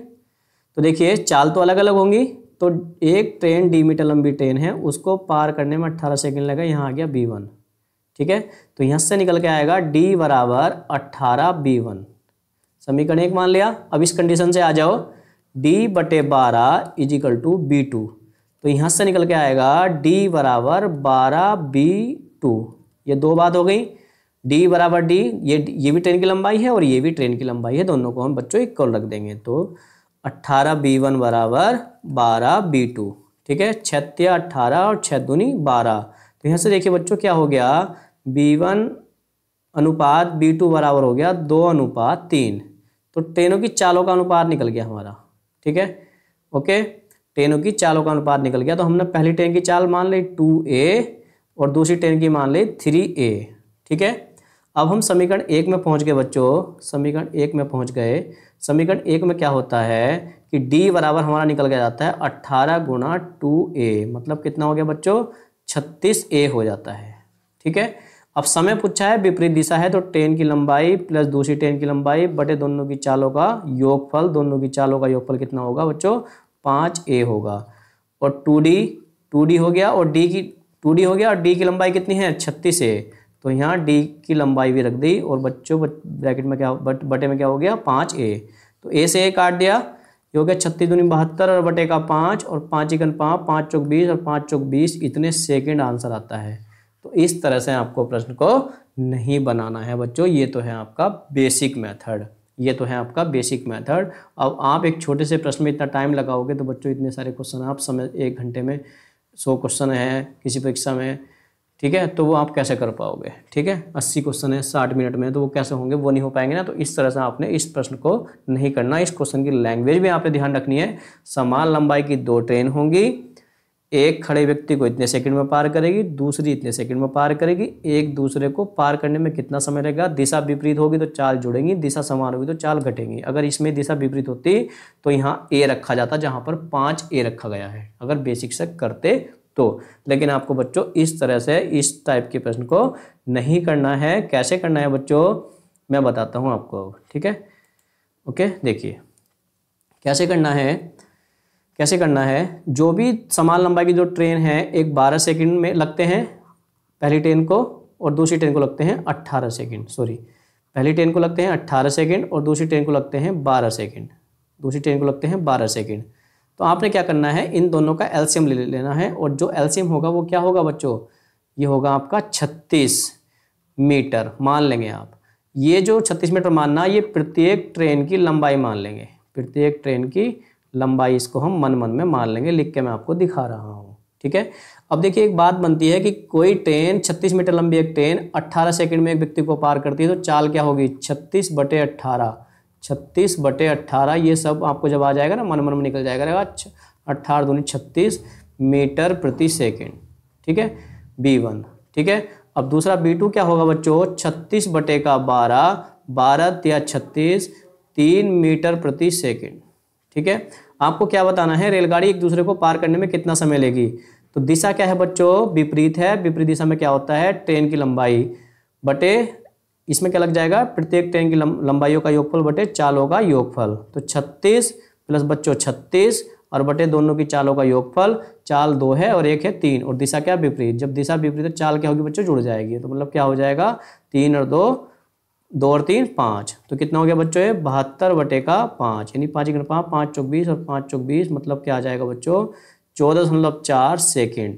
तो देखिए चाल तो अलग अलग होंगी, तो एक ट्रेन डी मीटर लंबी ट्रेन है, उसको पार करने में 18 सेकंड लगा, यहाँ आ गया B1। ठीक है, तो यहाँ से निकल के आएगा D बराबर 18B1। समीकरण 1 मान लिया। अब इस कंडीशन से आ जाओ, D/12 इजिकल टू B2, तो यहाँ से निकल के आएगा D बराबर 12B2। ये दो बात हो गई, D बराबर D, ये भी ट्रेन की लंबाई है और ये भी ट्रेन की लंबाई है, दोनों को हम बच्चों इक्वल रख देंगे, तो 18B1 बराबर 12B2। ठीक है, 6 18 और 6 दूनी 12। तो यहाँ से देखिए बच्चों क्या हो गया, B1 अनुपात B2 बराबर हो गया 2:3। तो ट्रेनों की चालों का अनुपात निकल गया हमारा। ठीक है, ओके, ट्रेनों की चालों का अनुपात निकल गया। तो हमने पहली ट्रेन की चाल मान ली 2A और दूसरी ट्रेन की मान ली 3A। ठीक है, अब हम समीकरण 1 में पहुंच गए बच्चों, समीकरण 1 में पहुंच गए। समीकरण 1 में क्या होता है कि D बराबर हमारा निकल के जाता है 18 गुणा 2A, मतलब कितना हो गया बच्चों, 36A हो जाता है। ठीक है, अब समय पूछा है, विपरीत दिशा है, तो ट्रेन की लंबाई प्लस दूसरी ट्रेन की लंबाई बटे दोनों की चालों का योगफल, दोनों की चालों का योगफल कितना होगा बच्चों, 5A होगा। और 2D हो गया, और D हो गया, और D की लंबाई कितनी है, 36A, तो यहाँ D की लंबाई भी रख दी, और बच्चों ब्रैकेट में क्या, बटे में क्या हो गया, 5A। तो A से A काट दिया, ये हो गया 36 दूनी 72 और बटे का 5, और 5 × 5 5 चौक 20 और 5 चौक 20, इतने सेकंड आंसर आता है। तो इस तरह से आपको प्रश्न को नहीं बनाना है बच्चों, ये तो है आपका बेसिक मेथड, ये तो है आपका बेसिक मेथड। अब आप एक छोटे से प्रश्न में इतना टाइम लगाओगे तो बच्चों इतने सारे क्वेश्चन आप समय 1 घंटे में 100 क्वेश्चन है किसी परीक्षा में, ठीक है, तो वो आप कैसे कर पाओगे। ठीक है, 80 क्वेश्चन है 60 मिनट में, तो वो कैसे होंगे, वो नहीं हो पाएंगे ना। तो इस तरह से आपने इस प्रश्न को नहीं करना। इस क्वेश्चन की लैंग्वेज भी आपने ध्यान रखनी है। समान लंबाई की दो ट्रेन होंगी, एक खड़े व्यक्ति को इतने सेकंड में पार करेगी, दूसरी इतने सेकंड में पार करेगी। एक दूसरे को पार करने में कितना समय लगेगा, दिशा विपरीत होगी तो चाल जुड़ेंगी, दिशा समान होगी तो चाल घटेंगी। अगर इसमें दिशा विपरीत होती तो यहाँ A रखा जाता, जहाँ पर 5A रखा गया है, अगर बेसिक से करते तो। लेकिन आपको बच्चों इस तरह से इस टाइप के प्रश्न को नहीं करना है। कैसे करना है बच्चों, मैं बताता हूँ आपको। ठीक है, ओके, देखिए कैसे करना है। कैसे करना है, जो भी समान लंबाई की जो ट्रेन है, एक 12 सेकंड में लगते हैं पहली ट्रेन को, और दूसरी ट्रेन को लगते हैं 18 सेकंड। सॉरी, पहली ट्रेन को लगते हैं 18 सेकंड और दूसरी ट्रेन को लगते हैं 12 सेकंड। दूसरी ट्रेन को लगते हैं 12 सेकंड। तो आपने क्या करना है, इन दोनों का एलसीएम ले लेना है, और जो एलसीएम होगा वो क्या होगा बच्चों, ये होगा आपका 36 मीटर मान लेंगे आप। ये जो 36 मीटर मानना, ये प्रत्येक ट्रेन की लंबाई मान लेंगे, प्रत्येक ट्रेन की लंबाई इसको हम मन मन में मान लेंगे, लिख के मैं आपको दिखा रहा हूँ। ठीक है, अब देखिए एक बात बनती है कि कोई ट्रेन 36 मीटर लंबी एक ट्रेन 18 सेकंड में एक व्यक्ति को पार करती है, तो चाल क्या होगी, 36/18। 36/18, ये सब आपको जब आ जाएगा ना, मन मन में निकल जाएगा, 18 दूनी 36 मीटर प्रति सेकेंड। ठीक है, B1। ठीक है, अब दूसरा B2 क्या होगा बच्चों, 36/12, 12 या 36, 3 मीटर प्रति सेकेंड। ठीक है, आपको क्या बताना है, रेलगाड़ी एक दूसरे को पार करने में कितना समय लेगी। तो दिशा क्या है बच्चों, विपरीत है। विपरीत दिशा में क्या होता है, ट्रेन की लंबाई बटे, इसमें क्या लग जाएगा, प्रत्येक ट्रेन की लंबाइयों का योगफल बटे चालों का योगफल। तो 36 प्लस बच्चों 36 और बटे दोनों की चालों का योगफल। चाल 2 है और 1 है 3, और दिशा क्या विपरीत। जब दिशा विपरीत है चाल क्या होगी बच्चों, जुड़ जाएगी। तो मतलब क्या हो जाएगा, 3 और 2, 2 और 3 5। तो कितना हो गया बच्चों, ये 72/5, यानी 5 × 5 5 चौक 20 और 5 चौक 20, मतलब क्या आ जाएगा बच्चों, 14.4 सेकेंड।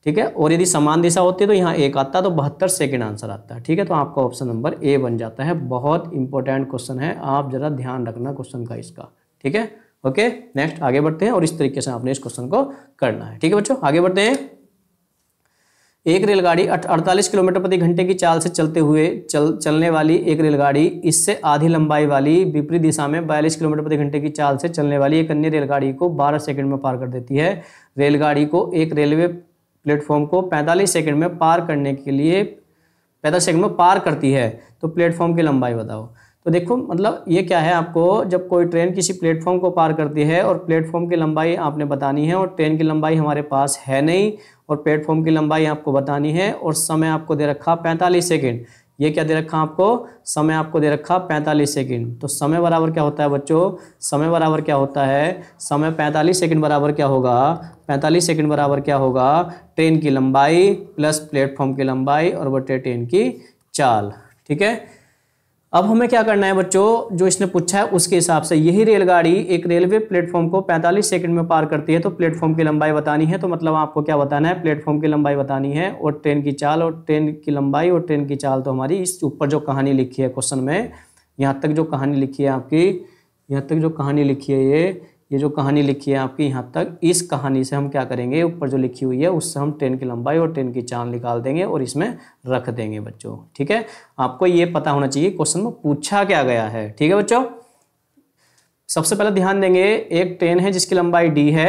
ठीक है। और यदि समान दिशा होती है तो यहाँ 1 आता है, तो 72 सेकंड आंसर आता है। ठीक है, तो आपका ऑप्शन नंबर ए बन जाता है। बहुत इंपॉर्टेंट क्वेश्चन है, आप जरा ध्यान रखना क्वेश्चन का इसका। ठीक है, ओके। नेक्स्ट आगे बढ़ते हैं और इस तरीके से आपने इस क्वेश्चन को करना है। ठीक है बच्चों, आगे बढ़ते हैं। एक रेलगाड़ी 48 किलोमीटर प्रति घंटे की चाल से चलते हुए चलने वाली एक रेलगाड़ी इससे आधी लंबाई वाली विपरीत दिशा में 42 किलोमीटर प्रति घंटे की चाल से चलने वाली एक अन्य रेलगाड़ी को 12 सेकंड में पार कर देती है। रेलगाड़ी को एक रेलवे प्लेटफॉर्म को 45 सेकंड में पार करने के लिए 45 सेकंड में पार करती है, तो प्लेटफॉर्म की लंबाई बताओ। तो देखो मतलब ये क्या है, आपको जब कोई ट्रेन किसी प्लेटफॉर्म को पार करती है और प्लेटफॉर्म की लंबाई आपने बतानी है, और ट्रेन की लंबाई हमारे पास है नहीं और प्लेटफॉर्म की लंबाई आपको बतानी है, और समय आपको दे रखा 45 सेकंड। ये क्या दे रखा आपको, समय आपको दे रखा 45 सेकंड। तो समय बराबर क्या होता है बच्चों, समय बराबर क्या होता है, समय 45 सेकंड बराबर क्या होगा, 45 सेकंड बराबर क्या होगा, ट्रेन की लंबाई प्लस प्लेटफॉर्म की लंबाई और बटे ट्रेन की चाल। ठीक है, अब हमें क्या करना है बच्चों, जो इसने पूछा है उसके हिसाब से यही रेलगाड़ी एक रेलवे प्लेटफॉर्म को 45 सेकंड में पार करती है, तो प्लेटफॉर्म की लंबाई बतानी है। तो मतलब आपको क्या बताना है, प्लेटफॉर्म की लंबाई बतानी है और ट्रेन की चाल, और ट्रेन की लंबाई और ट्रेन की चाल तो हमारी इस ऊपर जो कहानी लिखी है क्वेश्चन में, यहाँ तक जो कहानी लिखी है आपकी, यहाँ तक जो कहानी लिखी है ये जो कहानी लिखी है आपकी यहाँ तक, इस कहानी से हम क्या करेंगे, ऊपर जो लिखी हुई है उससे हम ट्रेन की लंबाई और ट्रेन की चाल निकाल देंगे और इसमें रख देंगे बच्चों। ठीक है, आपको ये पता होना चाहिए क्वेश्चन में पूछा क्या गया है। ठीक है बच्चों, सबसे पहले ध्यान देंगे, एक ट्रेन है जिसकी लंबाई डी है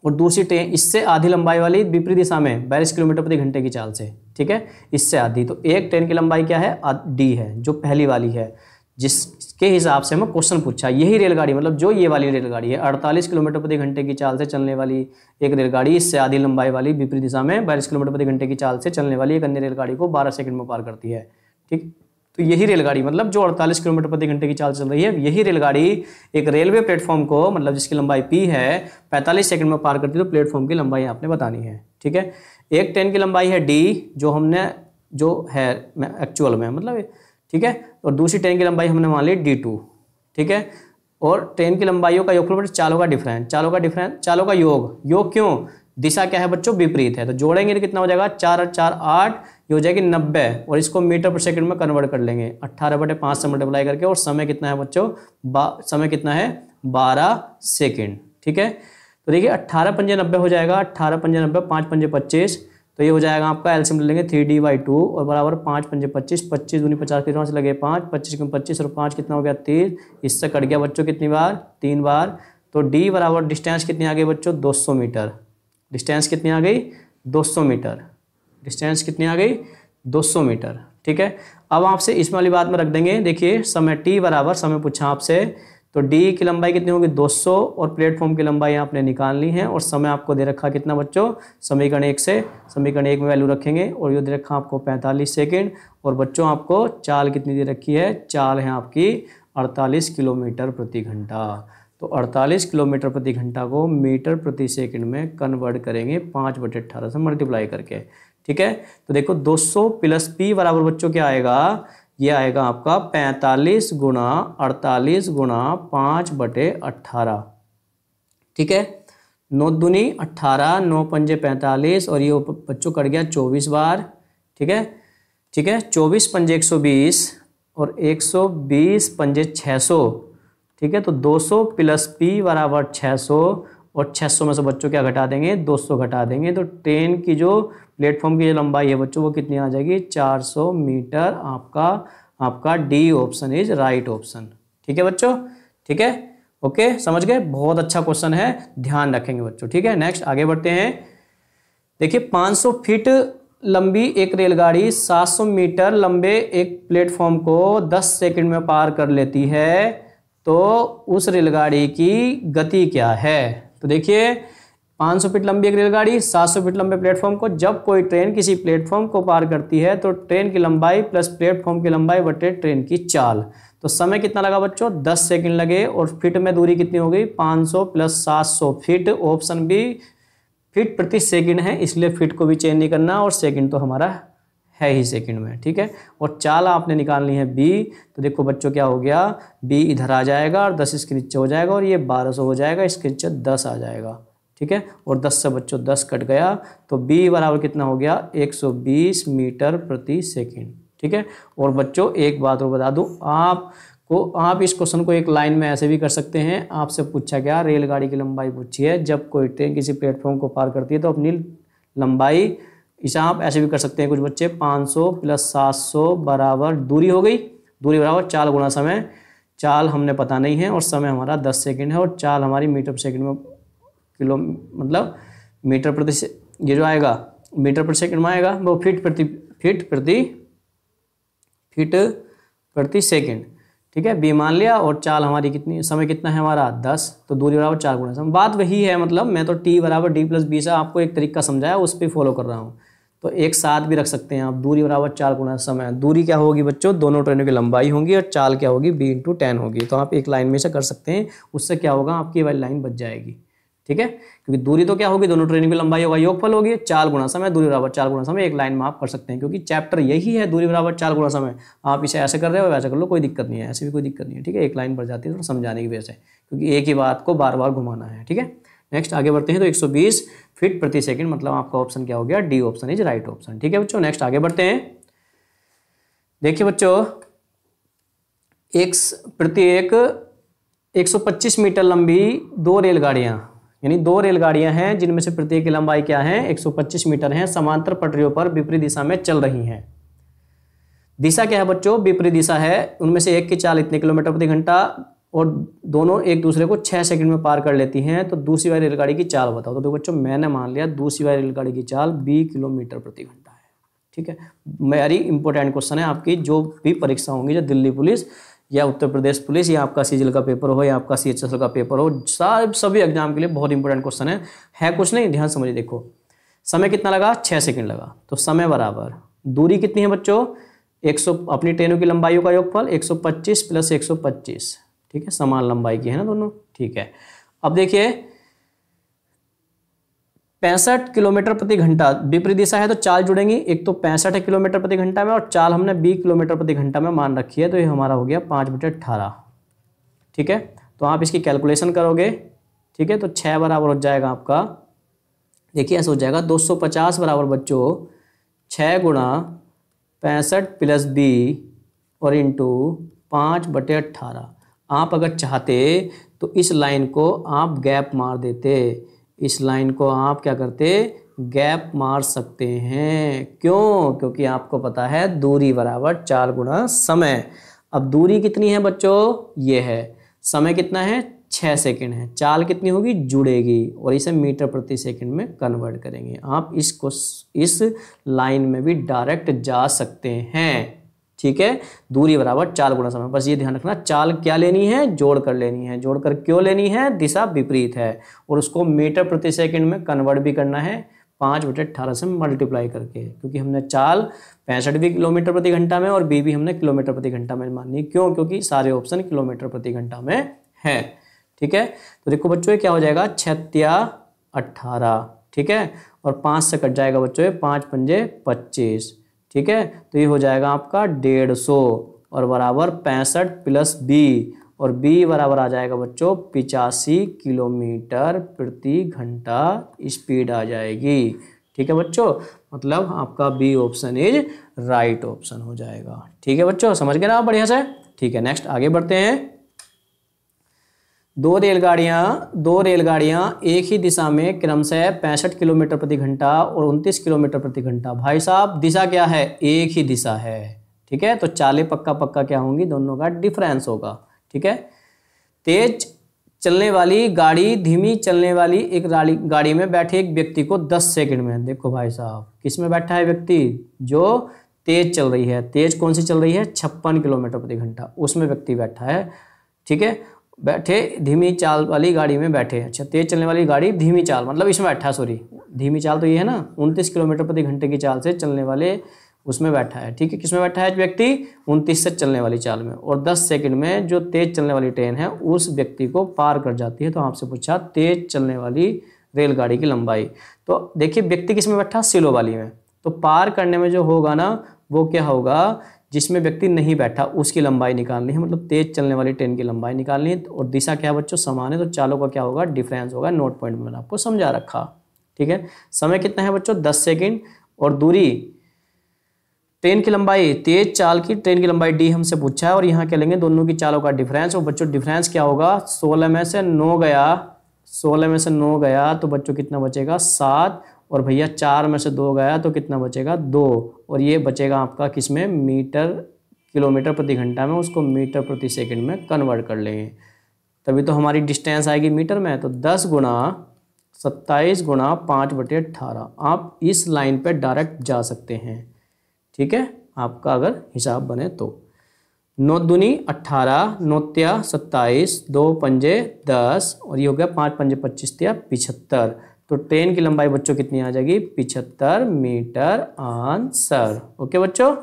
और दूसरी ट्रेन इससे आधी लंबाई वाली विपरीत दिशा में 42 किलोमीटर प्रति घंटे की चाल से। ठीक है, इससे आधी, तो एक ट्रेन की लंबाई क्या है, डी है, जो पहली वाली है, जिसके हिसाब से हमें क्वेश्चन पूछा। यही रेलगाड़ी मतलब जो ये वाली रेलगाड़ी है 48 किलोमीटर प्रति घंटे की चाल से चलने वाली एक रेलगाड़ी इससे आधी लंबाई वाली विपरीत दिशा में 42 किलोमीटर प्रति घंटे की चाल से चलने वाली एक अन्य रेलगाड़ी को 12 सेकंड में पार करती है। ठीक, तो यही रेलगाड़ी मतलब जो 48 किलोमीटर प्रति घंटे की चाल चल रही है, यही रेलगाड़ी एक रेलवे प्लेटफॉर्म को मतलब जिसकी लंबाई पी है 45 सेकंड में पार करती है, तो प्लेटफॉर्म की लंबाई आपने बतानी है। ठीक है, एक ट्रेन की लंबाई है डी जो हमने जो है एक्चुअल में मतलब, ठीक है, और दूसरी ट्रेन की लंबाई हमने मान ली D2। ठीक है, और ट्रेन की लंबाइयों का योगफल चालों का डिफरेंस, चालों का योग क्यों, दिशा क्या है बच्चों, विपरीत है, तो जोड़ेंगे तो कितना हो जाएगा, 4 और 4 8, ये हो जाएगी 90, और इसको मीटर पर सेकंड में कन्वर्ट कर लेंगे 18/5 से मल्टीप्लाई करके, और समय कितना है बच्चों, समय कितना है 12 सेकेंड। ठीक है, तो देखिए 18 पंजे 90 हो जाएगा, 18 पंजे 90, 5 पंजे 25, तो ये हो जाएगा आपका एलसीएम ले लेंगे 3D/2 और बराबर 5 पंजे 25, 25 दूनी 50 कितना से लगे 5, 25 में 25 और 5 कितना हो गया 30, इससे कट गया बच्चों कितनी बार, 3 बार। तो D बराबर डिस्टेंस कितनी आ गई बच्चों, 200 मीटर। डिस्टेंस कितनी आ गई, 200 मीटर। डिस्टेंस कितनी आ गई, 200 मीटर। ठीक है, अब आपसे इस वाली बात में रख देंगे, देखिए समय T बराबर, समय पूछा आपसे, तो D की लंबाई कितनी होगी 200 और प्लेटफॉर्म की लंबाई आपने निकालनी है, और समय आपको दे रखा कितना बच्चों, समीकरण 1 से, समीकरण 1 में वैल्यू रखेंगे, और ये दे रखा आपको 45 सेकंड, और बच्चों आपको चाल कितनी दे रखी है, चाल है आपकी 48 किलोमीटर प्रति घंटा। तो 48 किलोमीटर प्रति घंटा को मीटर प्रति सेकंड में कन्वर्ट करेंगे 5/18 से मल्टीप्लाई करके। ठीक है, तो देखो 200 प्लस P बराबर बच्चों क्या आएगा, ये आएगा आपका 45 गुणा 48 गुणा 5/18। ठीक है, 9 दूनी 18, 9 पंजे 45, और ये बच्चों कट गया 24 बार। ठीक है, 24 पंजे 120 और 120 पंजे 600। ठीक है, तो 200 प्लस P बराबर 600, और 600 में से बच्चों क्या घटा देंगे, 200 घटा देंगे, तो ट्रेन की जो प्लेटफॉर्म की जो लंबाई है बच्चों वो कितनी आ जाएगी, 400 मीटर। आपका D option is right option. ठीक है बच्चों, ठीक है, ओके, समझ गए, बहुत अच्छा क्वेश्चन है, ध्यान रखेंगे बच्चों। ठीक है, नेक्स्ट आगे बढ़ते हैं। देखिए 500 फीट लंबी एक रेलगाड़ी 700 मीटर लंबे एक प्लेटफॉर्म को 10 सेकंड में पार कर लेती है, तो उस रेलगाड़ी की गति क्या है। तो देखिए 500 फीट लंबी एक रेलगाड़ी 700 फीट लंबे प्लेटफॉर्म को, जब कोई ट्रेन किसी प्लेटफॉर्म को पार करती है तो ट्रेन की लंबाई प्लस प्लेटफॉर्म की लंबाई बटे ट्रेन की चाल। तो समय कितना लगा बच्चों, 10 सेकंड लगे, और फीट में दूरी कितनी हो गई, 500 plus 700 feet. Option B feet प्रति सेकंड है, इसलिए फीट को भी चेंज नहीं करना, और सेकंड तो हमारा है ही सेकंड में। ठीक है, और चाल आपने निकालनी है बी, तो देखो बच्चों क्या हो गया, बी इधर आ जाएगा और 10 इसके नीचे हो जाएगा, और ये 1200 हो जाएगा, इसके नीचे 10 आ जाएगा। ठीक है, और 10 से बच्चों 10 कट गया, तो b बराबर कितना हो गया 120 मीटर प्रति सेकंड। ठीक है, और बच्चों एक बात और बता दूं आपको, आप इस क्वेश्चन को एक लाइन में ऐसे भी कर सकते हैं। आपसे पूछा गया रेलगाड़ी की लंबाई पूछी है, जब कोई ट्रेन किसी प्लेटफॉर्म को पार करती है तो अपनी लंबाई, इसे आप ऐसे भी कर सकते हैं कुछ बच्चे, 500 प्लस 700 बराबर दूरी हो गई, दूरी बराबर चाल गुणा समय। चाल हमने पता नहीं है और समय हमारा 10 सेकंड है, और चाल हमारी मीटर पर सेकंड में, किलो मतलब मीटर प्रति, ये जो आएगा मीटर प्रति सेकंड में आएगा वो फीट प्रति सेकंड। ठीक है, बी मान लिया, और चाल हमारी कितनी, समय कितना है हमारा 10, तो दूरी बराबर 4 गुणा समय। बात वही है, मतलब मैं तो टी बराबर डी प्लस बी से आपको एक तरीका समझाया, उस पर फॉलो कर रहा हूँ, तो एक साथ भी रख सकते हैं आप, दूरी बराबर 4 गुणा समय। दूरी क्या होगी बच्चों, दोनों ट्रेनों की लंबाई होगी, और चाल क्या होगी b × 10 होगी। तो आप एक लाइन में से कर सकते हैं, उससे क्या होगा आपकी वाली लाइन बच जाएगी। ठीक है, क्योंकि दूरी तो क्या होगी, दोनों ट्रेनों की लंबाई होगा, योगफल होगी, चाल गुणा समय, दूरी बराबर 4 गुणा समय, एक लाइन में आप कर सकते हैं, क्योंकि चैप्टर यही है, दूरी बराबर 4 गुणा समय। आप इसे ऐसे कर रहे हो वैसे कर लो, कोई दिक्कत नहीं है, ऐसे भी कोई दिक्कत नहीं है। ठीक है, एक लाइन बढ़ जाती है थोड़ा समझाने की वजह से, क्योंकि एक ही बात को बार बार घुमाना है। ठीक है, नेक्स्ट आगे बढ़ते हैं। तो 120 फीट प्रति सेकंड, मतलब आपका ऑप्शन क्या हो गया, D option is right option. ठीक है बच्चों, नेक्स्ट आगे बढ़ते हैं। देखिए बच्चों, 125 मीटर लंबी 2 रेलगाड़ियां, यानी 2 रेलगाड़ियां हैं जिनमें से प्रत्येक की लंबाई क्या है 125 मीटर है, समांतर पटरियों पर विपरीत दिशा में चल रही हैं। दिशा क्या है बच्चों, विपरीत दिशा है। उनमें से एक की चाल इतने किलोमीटर प्रति घंटा, और दोनों एक दूसरे को 6 सेकंड में पार कर लेती हैं। तो दूसरी वाली रेलगाड़ी की चाल बताओ। तो देखो बच्चों, मैंने मान लिया दूसरी वाली रेलगाड़ी की चाल 20 किलोमीटर प्रति घंटा है। ठीक है, वेरी इंपॉर्टेंट क्वेश्चन है आपकी जो भी परीक्षा होंगी, जो दिल्ली पुलिस या उत्तर प्रदेश पुलिस या आपका सीजीएल का पेपर हो या आपका सीएचएसएल का पेपर हो, सभी एग्जाम के लिए बहुत इंपॉर्टेंट क्वेश्चन है कुछ नहीं, ध्यान समझिए। देखो समय कितना लगा, 6 सेकंड लगा, तो समय बराबर दूरी कितनी है बच्चों, 100, अपनी ट्रेनों की लंबाइयों का योगफल 125 प्लस 125। ठीक है, समान लंबाई की है ना दोनों। ठीक है, अब देखिए 65 किलोमीटर प्रति घंटा, विपरीत दिशा है तो चाल जुड़ेंगी। एक तो 65 किलोमीटर प्रति घंटा में, और चाल हमने 20 किलोमीटर प्रति घंटा में मान रखी है, तो ये हमारा हो गया 5/18। ठीक है, तो आप इसकी कैलकुलेशन करोगे। ठीक है, तो 6 बराबर हो जाएगा आपका, देखिए ऐसा हो जाएगा 250 बराबर बच्चों 6 गुणा 65 प्लस 20 और इंटू 5/18। आप अगर चाहते तो इस लाइन को आप गैप मार देते, इस लाइन को आप क्या करते, गैप मार सकते हैं। क्यों, क्योंकि आपको पता है दूरी बराबर 4 गुणा समय। अब दूरी कितनी है बच्चों, ये है, समय कितना है 6 सेकंड है, चाल कितनी होगी, जुड़ेगी, और इसे मीटर प्रति सेकंड में कन्वर्ट करेंगे। आप इसको इस लाइन में भी डायरेक्ट जा सकते हैं। ठीक है, दूरी बराबर 4 गुणा समय। बस ये ध्यान रखना, चाल क्या लेनी है, जोड़ कर लेनी है। जोड़ कर क्यों लेनी है, दिशा विपरीत है, और उसको मीटर प्रति सेकंड में कन्वर्ट भी करना है 5/18 से मल्टीप्लाई करके, क्योंकि हमने चाल 65 भी किलोमीटर प्रति घंटा में और बी भी हमने किलोमीटर प्रति घंटा में माननी। क्यों, क्योंकि सारे ऑप्शन किलोमीटर प्रति घंटा में है। ठीक है, तो देखो बच्चों ये क्या हो जाएगा 6×18। ठीक है, और 5 से कट जाएगा बच्चों ये 5×5 = 25। ठीक है, तो ये हो जाएगा आपका 150 और बराबर 65 प्लस बी, और बी बराबर आ जाएगा बच्चों 85 किलोमीटर प्रति घंटा स्पीड आ जाएगी। ठीक है बच्चों, मतलब आपका B option is right option हो जाएगा। ठीक है बच्चों, समझ गए ना आप बढ़िया से। ठीक है, नेक्स्ट आगे बढ़ते हैं। 2 रेलगाड़ियां एक ही दिशा में क्रमशः 65 किलोमीटर प्रति घंटा और 29 किलोमीटर प्रति घंटा। भाई साहब दिशा क्या है, एक ही दिशा है। ठीक है, तो चालें पक्का क्या होंगी, दोनों का डिफरेंस होगा। ठीक है, तेज चलने वाली गाड़ी धीमी चलने वाली एक गाड़ी में बैठे एक व्यक्ति को 10 सेकंड में, देखो भाई साहब किस में बैठा है व्यक्ति, जो तेज चल रही है। तेज कौन सी चल रही है, 56 किलोमीटर प्रति घंटा, उसमें व्यक्ति बैठा है। ठीक है, बैठे धीमी चाल वाली गाड़ी में बैठे, अच्छा तेज चलने वाली गाड़ी धीमी चाल मतलब इसमें बैठा, सॉरी धीमी चाल तो ये है ना, 29 किलोमीटर प्रति घंटे की चाल से चलने वाले उसमें बैठा है। ठीक है, किसमें बैठा है व्यक्ति, 29 से चलने वाली चाल में, और 10 सेकंड में जो तेज चलने वाली ट्रेन है उस व्यक्ति को पार कर जाती है। तो आपसे पूछा तेज चलने वाली रेलगाड़ी की लंबाई। तो देखिए व्यक्ति किसमें बैठा, सिलो वाली में, तो पार करने में जो होगा ना वो क्या होगा जिसमें व्यक्ति नहीं बैठा उसकी लंबाई निकालनी है, मतलब तेज चलने वाली ट्रेन की लंबाई निकालनी है। और दिशा क्या है बच्चों, समान है, तो चालों का क्या होगा, डिफरेंस होगा। नोट पॉइंट में मैंने आपको समझा रखा, ठीक है। समय कितना है बच्चों, 10 सेकेंड। और दूरी, ट्रेन की लंबाई, तेज चाल की ट्रेन की लंबाई d हमसे पूछा है, और यहाँ क्या लेंगे, दोनों की चालों का डिफरेंस। और बच्चों डिफरेंस क्या होगा, 16 में से 9 गया, 16 में से 9 गया तो बच्चों कितना बचेगा, 7। और भैया 4 में से 2 गया तो कितना बचेगा, 2। और ये बचेगा आपका किसमें, मीटर किलोमीटर प्रति घंटा में, उसको मीटर प्रति सेकंड में कन्वर्ट कर लेंगे, तभी तो हमारी डिस्टेंस आएगी मीटर में। तो 10 गुणा 27 गुणा 5/18 आप इस लाइन पे डायरेक्ट जा सकते हैं, ठीक है, आपका अगर हिसाब बने तो। 9 दूनी 18, 9 तिया 27, 2 पंजे 10, और ये हो गया 5 पंजे 25 तिया 75। तो ट्रेन की लंबाई बच्चों कितनी आ जाएगी, 75 मीटर आंसर। ओके बच्चों,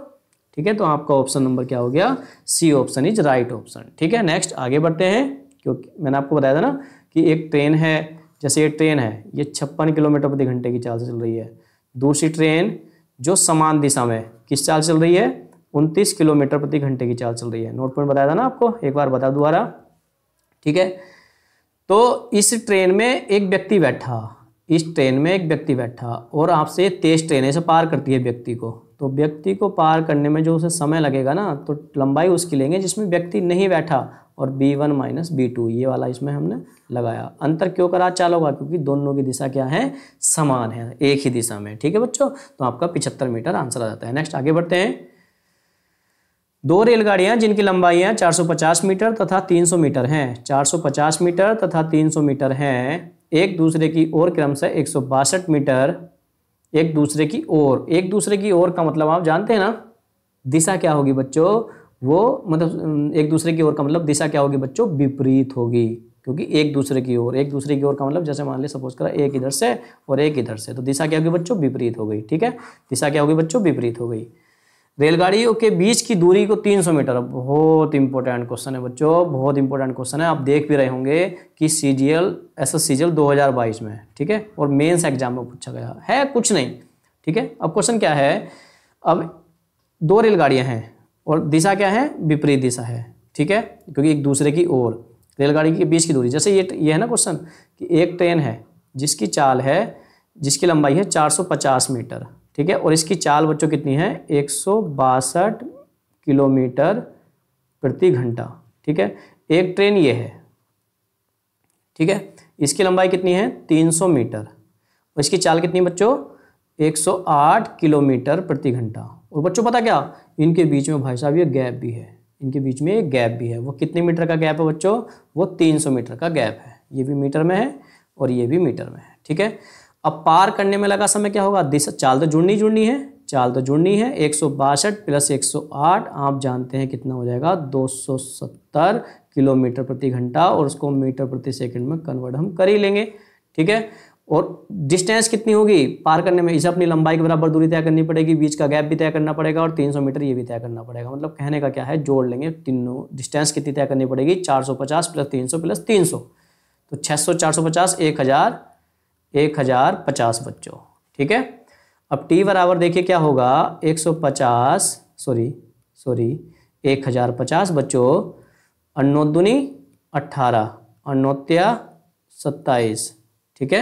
ठीक है। तो आपका ऑप्शन नंबर क्या हो गया, C option is right option, ठीक है। नेक्स्ट आगे बढ़ते हैं, क्योंकि मैंने आपको बताया था ना कि एक ट्रेन है, जैसे ये ट्रेन है, ये 56 किलोमीटर प्रति घंटे की चाल से चल रही है। दूसरी ट्रेन जो समान दिशा में किस चाल चल रही है, 29 किलोमीटर प्रति घंटे की चाल चल रही है। नोट पॉइंट बताया था ना आपको, एक बार बता दोबारा, ठीक है। तो इस ट्रेन में एक व्यक्ति बैठा, इस ट्रेन में एक व्यक्ति बैठा, और आपसे तेज ट्रेन से पार करती है व्यक्ति को, तो व्यक्ति को पार करने में जो उसे समय लगेगा ना, तो लंबाई उसकी लेंगे जिसमें व्यक्ति नहीं बैठा, और b1 माइनस b2 ये वाला इसमें हमने लगाया। अंतर क्यों करा चालों का, क्योंकि दोनों की दिशा क्या है, समान है, एक ही दिशा में, ठीक है बच्चों। तो आपका 75 मीटर आंसर आ जाता है। नेक्स्ट आगे बढ़ते हैं। 2 रेलगाड़ियां जिनकी लंबाइयां 450 मीटर तथा 300 मीटर हैं, 450 मीटर तथा 300 मीटर हैं, एक दूसरे की ओर क्रमशः 162 मीटर, एक दूसरे की ओर, एक दूसरे की ओर का मतलब आप जानते हैं ना, दिशा क्या होगी बच्चों, वो मतलब एक दूसरे की ओर का मतलब दिशा क्या होगी बच्चों, विपरीत होगी, क्योंकि एक दूसरे की ओर, एक दूसरे की ओर का मतलब जैसे मान ली सपोज करा एक इधर से और एक इधर से, तो दिशा क्या होगी बच्चों, विपरीत हो गई, ठीक है। दिशा क्या होगी बच्चों, विपरीत हो गई। रेलगाड़ियों के बीच की दूरी को 300 मीटर, बहुत इंपॉर्टेंट क्वेश्चन है बच्चों, बहुत इंपॉर्टेंट क्वेश्चन है। आप देख भी रहे होंगे कि SSCGL 2022 में, ठीक है, और मेंस एग्जाम में पूछा गया है, कुछ नहीं, ठीक है। अब क्वेश्चन क्या है, अब 2 रेलगाड़ियां हैं और दिशा क्या है, विपरीत दिशा है, ठीक है, क्योंकि एक दूसरे की ओर। रेलगाड़ी के बीच की दूरी, जैसे ये है ना क्वेश्चन कि एक ट्रेन है जिसकी चाल है, जिसकी लंबाई है 450 मीटर, ठीक है, और इसकी चाल बच्चों कितनी है, 162 किलोमीटर प्रति घंटा, ठीक है। एक ट्रेन ये है, ठीक है, इसकी लंबाई कितनी है, 300 मीटर, और इसकी चाल कितनी बच्चों, 108 किलोमीटर प्रति घंटा। और बच्चों पता क्या, इनके बीच में भाई साहब ये गैप भी है, इनके बीच में एक गैप भी है। वो कितने मीटर का गैप है बच्चों, वो 300 मीटर का गैप है। ये भी मीटर में है और ये भी मीटर में है, ठीक है। अब पार करने में लगा समय क्या होगा, दिशा, चाल तो जुड़नी है, चाल तो जुड़नी है। 162 प्लस 108 आप जानते हैं कितना हो जाएगा, 270 किलोमीटर प्रति घंटा, और उसको मीटर प्रति सेकंड में कन्वर्ट हम कर ही लेंगे, ठीक है। और डिस्टेंस कितनी होगी पार करने में, इसे अपनी लंबाई के बराबर दूरी तय करनी पड़ेगी, बीच का गैप भी तय करना पड़ेगा, और 300 मीटर ये भी तय करना पड़ेगा। मतलब कहने का क्या है, जोड़ लेंगे तीनों, डिस्टेंस कितनी तय करनी पड़ेगी, 450 प्लस 300 प्लस 300, तो 600 450 1050 बच्चों, ठीक है। अब t बराबर देखिए क्या होगा, 1050 बच्चों, 9 दूनी 18, 9 तिया 27, ठीक है,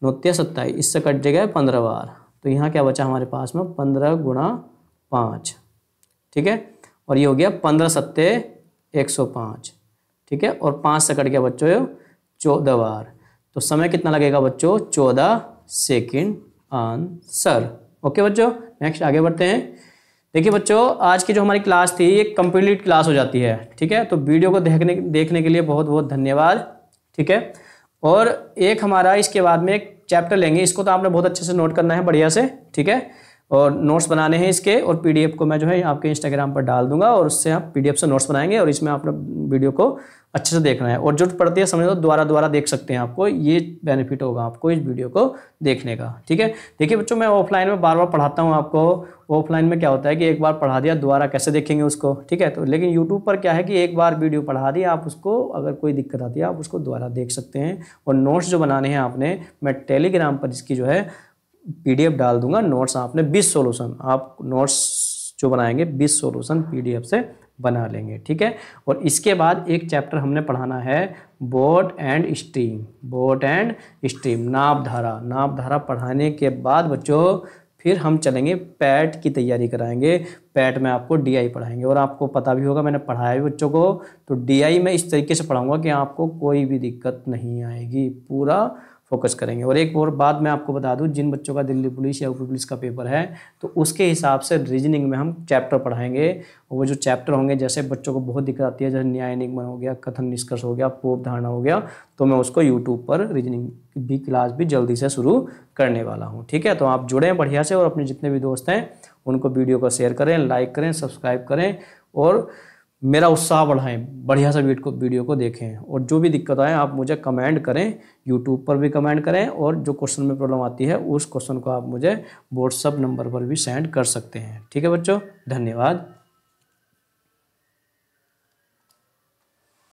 9 तिया 27, इससे कट जाएगा 15 बार, तो यहाँ क्या बचा हमारे पास में, 15 गुणा 5, ठीक है, और ये हो गया 15 सत्ते 105, ठीक है, और 5 से कट गया बच्चों 14 बार, तो समय कितना लगेगा बच्चों, 14 सेकेंड आंसर। ओके बच्चों, नेक्स्ट आगे बढ़ते हैं। देखिए बच्चों, आज की जो हमारी क्लास थी ये कंप्लीट क्लास हो जाती है, ठीक है। तो वीडियो को देखने के लिए बहुत बहुत धन्यवाद, ठीक है। और एक हमारा इसके बाद में एक चैप्टर लेंगे, इसको तो आपने बहुत अच्छे से नोट करना है बढ़िया से, ठीक है, और नोट्स बनाने हैं इसके, और पीडीएफ को मैं जो है आपके इंस्टाग्राम पर डाल दूंगा, और उससे आप पीडीएफ से नोट्स बनाएंगे, और इसमें आपने वीडियो को अच्छे से देखना है, और जो पढ़ती है समझ लो दोबारा देख सकते हैं, आपको ये बेनिफिट होगा आपको इस वीडियो को देखने का, ठीक है। देखिए बच्चों, मैं ऑफलाइन में बार बार पढ़ाता हूँ आपको, ऑफलाइन में क्या होता है कि एक बार पढ़ा दिया दोबारा कैसे देखेंगे उसको, ठीक है। तो लेकिन यूट्यूब पर क्या है कि एक बार वीडियो पढ़ा दी, आप उसको अगर कोई दिक्कत आती है आप उसको दोबारा देख सकते हैं। और नोट्स जो बनाने हैं आपने, मैं टेलीग्राम पर इसकी जो है पीडीएफ डाल दूंगा, नोट्स आपने 20 सॉल्यूशन, आप नोट्स जो बनाएंगे 20 सॉल्यूशन पीडीएफ से बना लेंगे, ठीक है। और इसके बाद एक चैप्टर हमने पढ़ाना है boat and stream, boat and stream, नाव धारा। नाव धारा पढ़ाने के बाद बच्चों फिर हम चलेंगे पैट की तैयारी कराएंगे। पैट में आपको डीआई पढ़ाएंगे, और आपको पता भी होगा मैंने पढ़ाया भी बच्चों को, तो डीआई में इस तरीके से पढ़ाऊंगा कि आपको कोई भी दिक्कत नहीं आएगी, पूरा फोकस करेंगे। और एक और बात मैं आपको बता दूं, जिन बच्चों का दिल्ली पुलिस या यूपी पुलिस का पेपर है तो उसके हिसाब से रीजनिंग में हम चैप्टर पढ़ाएंगे। और वो जो चैप्टर होंगे, जैसे बच्चों को बहुत दिक्कत आती है, जैसे न्याय निगमन हो गया, कथन निष्कर्ष हो गया, पोप धारणा हो गया, तो मैं उसको यूट्यूब पर रीजनिंग भी क्लास भी जल्दी से शुरू करने वाला हूँ, ठीक है। तो आप जुड़ें बढ़िया से, और अपने जितने भी दोस्त हैं उनको वीडियो को शेयर करें, लाइक करें, सब्सक्राइब करें, और मेरा उत्साह बढ़ाएं, बढ़िया सा वीडियो को देखें। और जो भी दिक्कत आए आप मुझे कमेंट करें, यूट्यूब पर भी कमेंट करें, और जो क्वेश्चन में प्रॉब्लम आती है उस क्वेश्चन को आप मुझे व्हाट्सएप नंबर पर भी सेंड कर सकते हैं, ठीक है बच्चों। धन्यवाद।